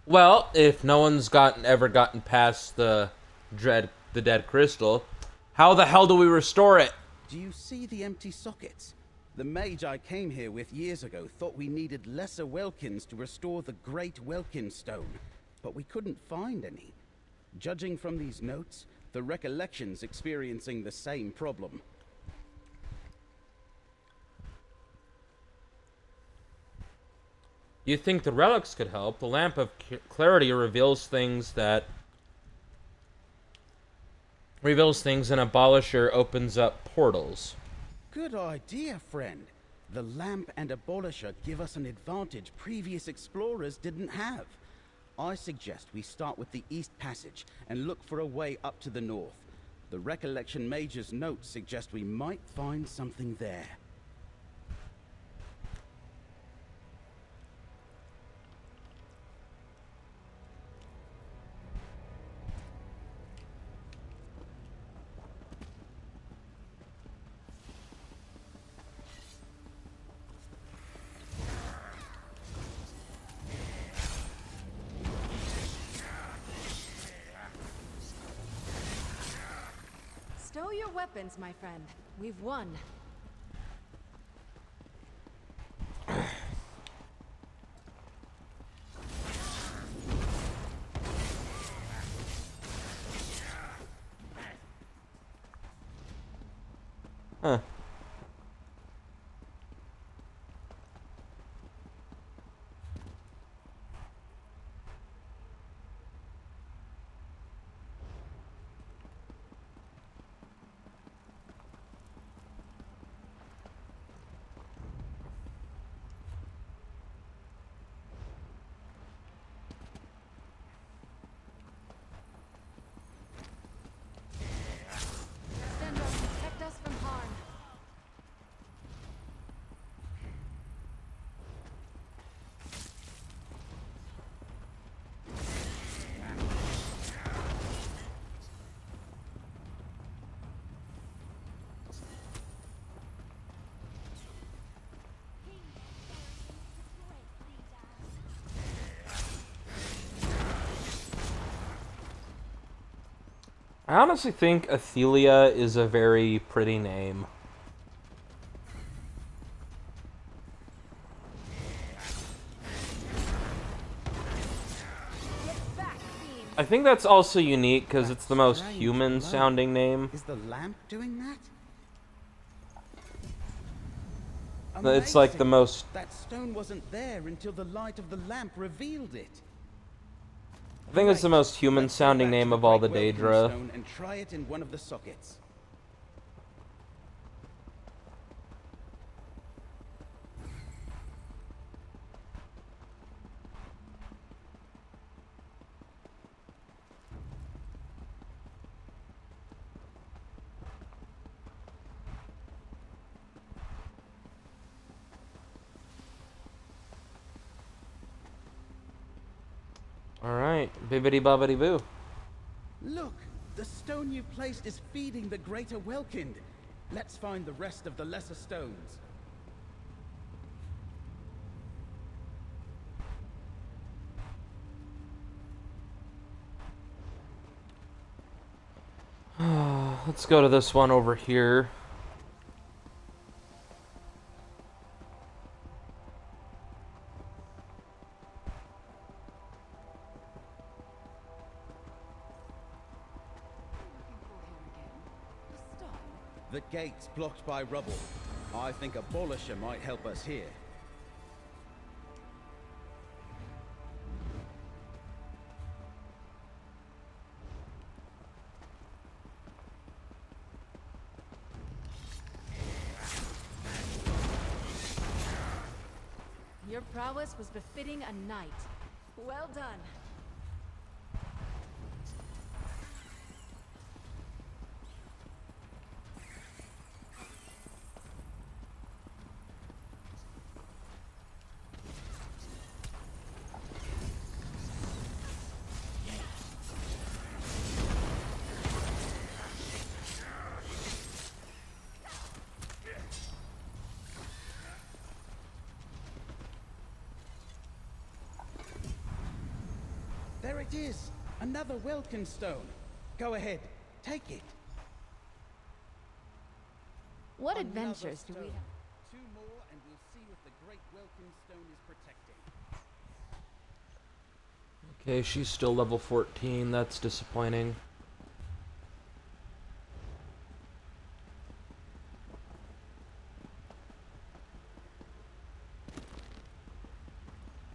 [SPEAKER 1] Well, if no one's ever gotten past the Dead Crystal, how the hell do we restore it?
[SPEAKER 2] Do you see the empty sockets? The mage I came here with years ago thought we needed lesser Welkins to restore the Great Welkin Stone, but we couldn't find any. Judging from these notes, the recollection's experiencing the same problem.
[SPEAKER 1] You think the relics could help? The Lamp of Clarity reveals things and Abolisher opens up portals.
[SPEAKER 2] Good idea, friend. The Lamp and Abolisher give us an advantage previous explorers didn't have. I suggest we start with the East Passage and look for a way up to the north. The Recollection Mage's notes suggest we might find something there.
[SPEAKER 7] Stow your weapons, my friend. We've won.
[SPEAKER 1] Huh.
[SPEAKER 7] Stendarr, protect us from harm.
[SPEAKER 1] I honestly think Athelia is a very pretty name. I think that's also unique because it's the most human-sounding name.
[SPEAKER 2] Is the lamp doing that?
[SPEAKER 1] It's like the most...
[SPEAKER 2] That stone wasn't there until the light of the lamp revealed it.
[SPEAKER 1] I think it's the most human-sounding name of all the Daedra.
[SPEAKER 2] And try it in one of the sockets.
[SPEAKER 1] Alright, bibbidi bobbidi boo.
[SPEAKER 2] Look, the stone you placed is feeding the greater Welkind. Let's find the rest of the lesser stones.
[SPEAKER 1] Let's go to this one over here.
[SPEAKER 2] The gate's blocked by rubble. I think a abolisher might help us here.
[SPEAKER 7] Your prowess was befitting a knight. Well done.
[SPEAKER 2] There it is! Another Welkin stone. Go ahead, take it.
[SPEAKER 7] What
[SPEAKER 2] Another
[SPEAKER 7] adventures do we
[SPEAKER 2] stone.
[SPEAKER 7] have?
[SPEAKER 2] 2 more and we'll see what the great Welkin stone is protecting.
[SPEAKER 1] Okay, she's still level 14. That's disappointing.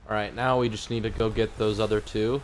[SPEAKER 1] Alright, now we just need to go get those other two.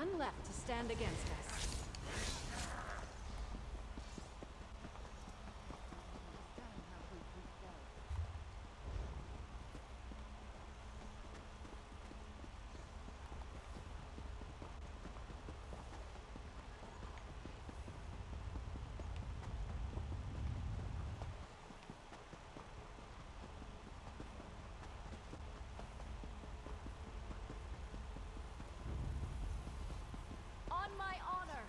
[SPEAKER 7] none left to stand against us.
[SPEAKER 11] On my honor.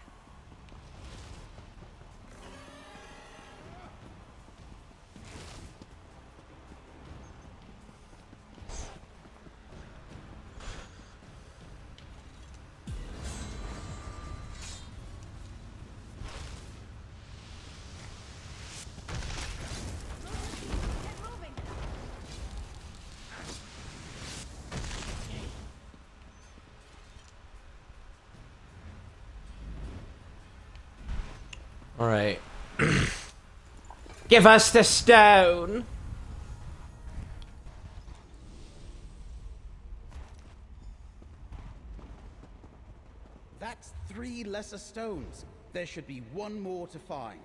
[SPEAKER 11] Get moving.
[SPEAKER 1] All right. Give us the stone.
[SPEAKER 2] That's 3 lesser stones. There should be 1 more to find.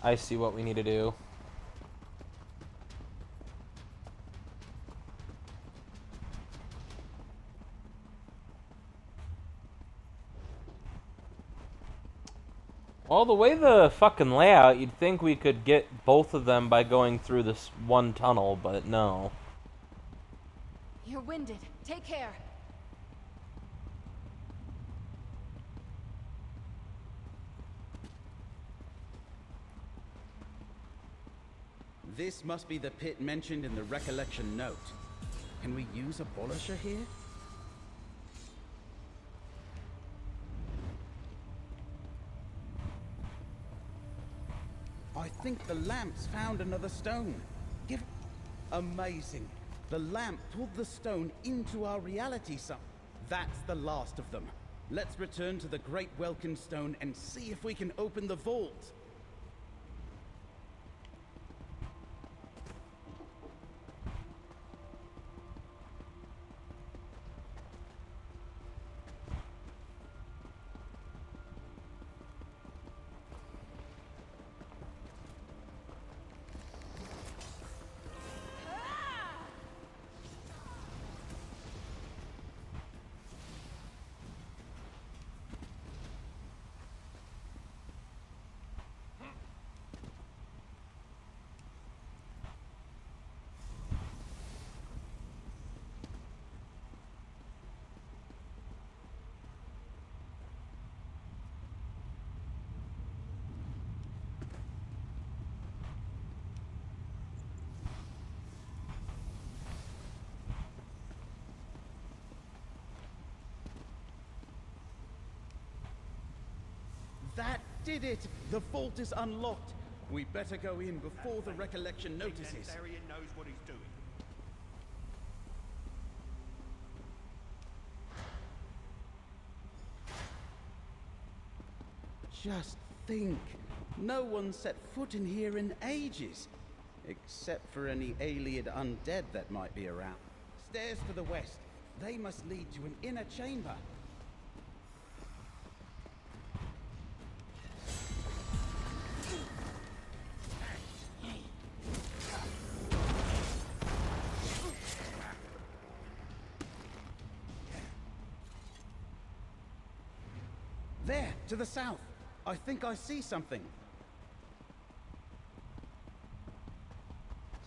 [SPEAKER 1] I see what we need to do. Well, the way the fucking layout, you'd think we could get both of them by going through this one tunnel, but no.
[SPEAKER 7] You're winded. Take care.
[SPEAKER 2] This must be the pit mentioned in the recollection note. Can we use a polisher here? I think the lamp's found another stone. Amazing. The lamp pulled the stone into our reality. That's the last of them. Let's return to the Great Welkin Stone and see if we can open the vault. That did it! The vault is unlocked. We better go in before the recollection notices.
[SPEAKER 3] knows what he's doing.
[SPEAKER 2] Just think, no one set foot in here in ages. Except for any alien undead that might be around. Stairs to the west. They must lead to an inner chamber. There, to the south. I think I see something.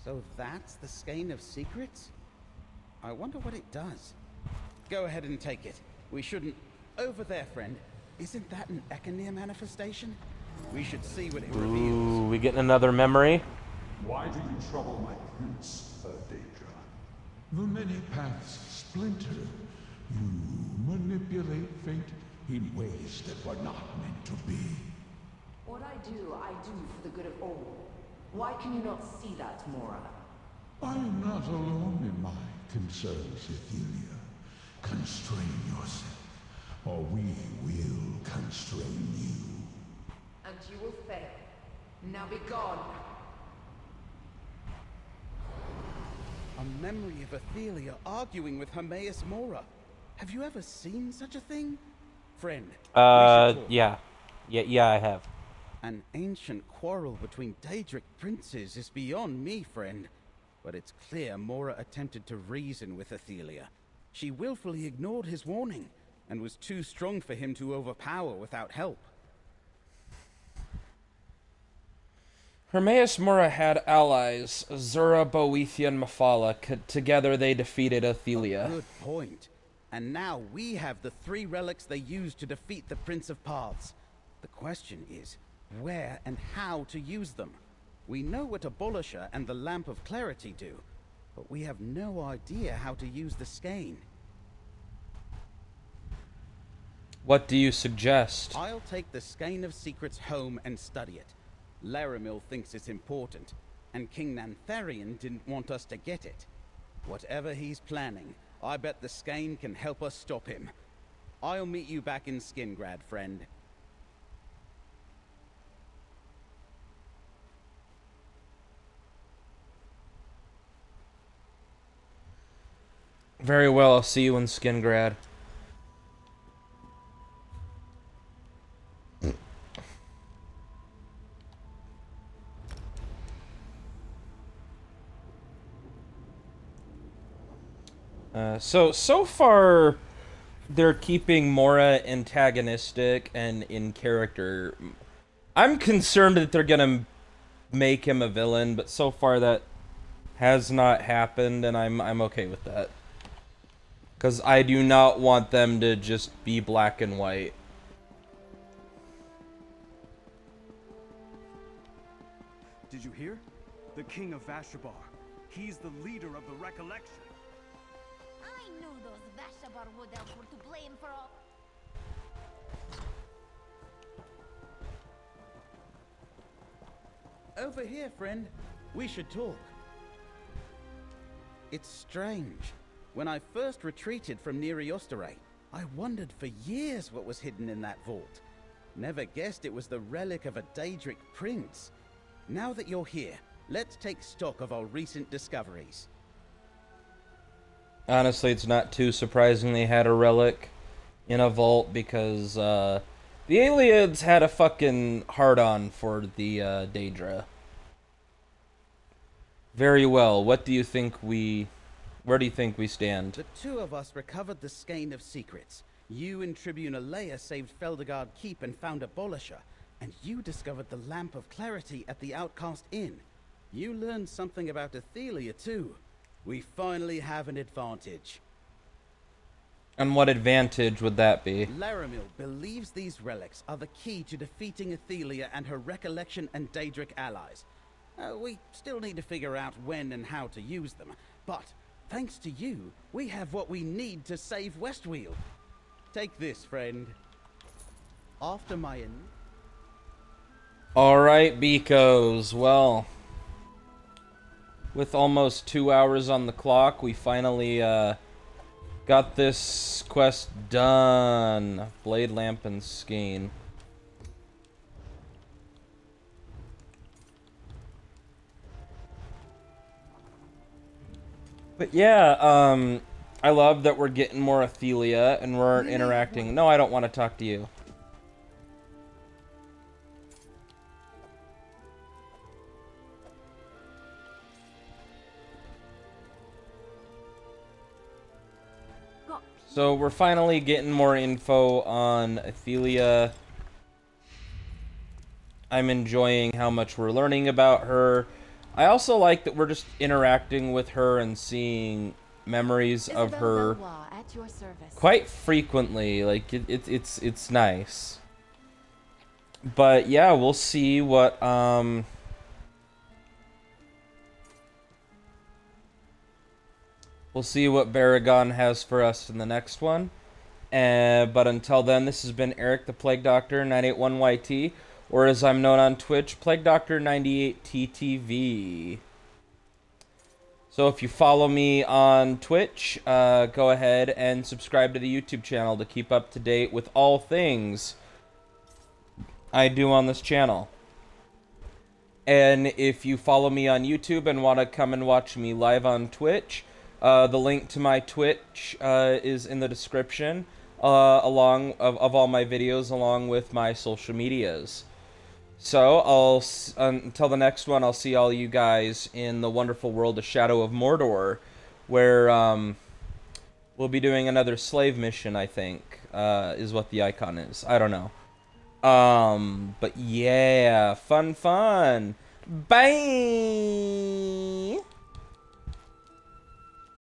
[SPEAKER 2] So So that's the Skein of Secrets? I wonder what it does. Go ahead and take it. We shouldn't... Over there, friend. Isn't that an Ekenir manifestation? We should see what it reveals.
[SPEAKER 1] Ooh, we getting another memory?
[SPEAKER 12] Why do you trouble my prince, Daedra? The many paths splinter. You manipulate fate in ways that were not meant to be.
[SPEAKER 14] What I do for the good of all. Why can you not see that, Mora?
[SPEAKER 12] I am not alone in my concerns, Ethelia. Constrain yourself, or we will constrain you.
[SPEAKER 14] And you will fail. Now be gone.
[SPEAKER 2] A memory of Ethelia arguing with Hermaeus Mora. Have you ever seen such a thing? Friend.
[SPEAKER 1] Yeah, I have.
[SPEAKER 2] An ancient quarrel between Daedric princes is beyond me, friend. But it's clear Mora attempted to reason with Ethelia. She willfully ignored his warning, and was too strong for him to overpower without help.
[SPEAKER 1] Hermaeus Mora had allies, Azura, Boethia, and Mephala. Together they defeated Ethelia.
[SPEAKER 2] Good point. And now we have the 3 relics they used to defeat the Prince of Paths. The question is, where and how to use them. We know what Abolisher and the Lamp of Clarity do, but we have no idea how to use the Skein.
[SPEAKER 1] What do you suggest?
[SPEAKER 2] I'll take the Skein of Secrets home and study it. Laramil thinks it's important, and King Nantharion didn't want us to get it. Whatever he's planning, I bet the Skein can help us stop him. I'll meet you back in Skingrad, friend.
[SPEAKER 1] Very well, I'll see you in Skingrad. So far, they're keeping Mora antagonistic and in character. I'm concerned that they're gonna make him a villain, but so far that has not happened, and I'm okay with that. Because I do not want them to just be black and white.
[SPEAKER 13] Did you hear? The King of Vashabar. He's the leader of the Recollection.
[SPEAKER 11] I knew those Vashabar Wood Elves were to blame for all...
[SPEAKER 2] Over here, friend. We should talk. It's strange. When I first retreated from Neri Osterei, I wondered for years what was hidden in that vault. Never guessed it was the relic of a Daedric prince. Now that you're here, let's take stock of our recent discoveries.
[SPEAKER 1] Honestly, it's not too surprising they had a relic in a vault, because the Ayleids had a fucking hard-on for the Daedra. Very well, what do you think where do you think we stand?
[SPEAKER 2] The 2 of us recovered the Skein of Secrets. You and Tribune Alea saved Feldergard Keep and found Abolisher. And you discovered the Lamp of Clarity at the Outcast Inn. You learned something about Ethelia too. We finally have an advantage.
[SPEAKER 1] And what advantage would that be?
[SPEAKER 2] Laramil believes these relics are the key to defeating Ethelia and her Recollection and Daedric allies. We still need to figure out when and how to use them, but thanks to you, we have what we need to save Westweald. Take this, friend. After my...
[SPEAKER 1] Alright, Beakos. Well, with almost 2 hours on the clock, we finally got this quest done. Blade, Lamp, and Skein. But yeah, I love that we're getting more Ethelia and we're interacting. No, I don't want to talk to you. So we're finally getting more info on Ethelia. I'm enjoying how much we're learning about her. I also like that we're just interacting with her and seeing memories of her
[SPEAKER 11] at your service.
[SPEAKER 1] quite frequently. Like it's nice. But yeah, we'll see what we'll see what Baragon has for us in the next one. But until then, this has been Eric the Plague Doctor 981YT, or as I'm known on Twitch, Plague Doctor 98TTV. So if you follow me on Twitch, go ahead and subscribe to the YouTube channel to keep up to date with all things I do on this channel. And if you follow me on YouTube and want to come and watch me live on Twitch, the link to my Twitch is in the description, along of all my videos, along with my social medias. So until the next one, I'll see all you guys in the wonderful world of Shadow of Mordor, where we'll be doing another slave mission, I think, is what the icon is. I don't know. But yeah, fun. Bye!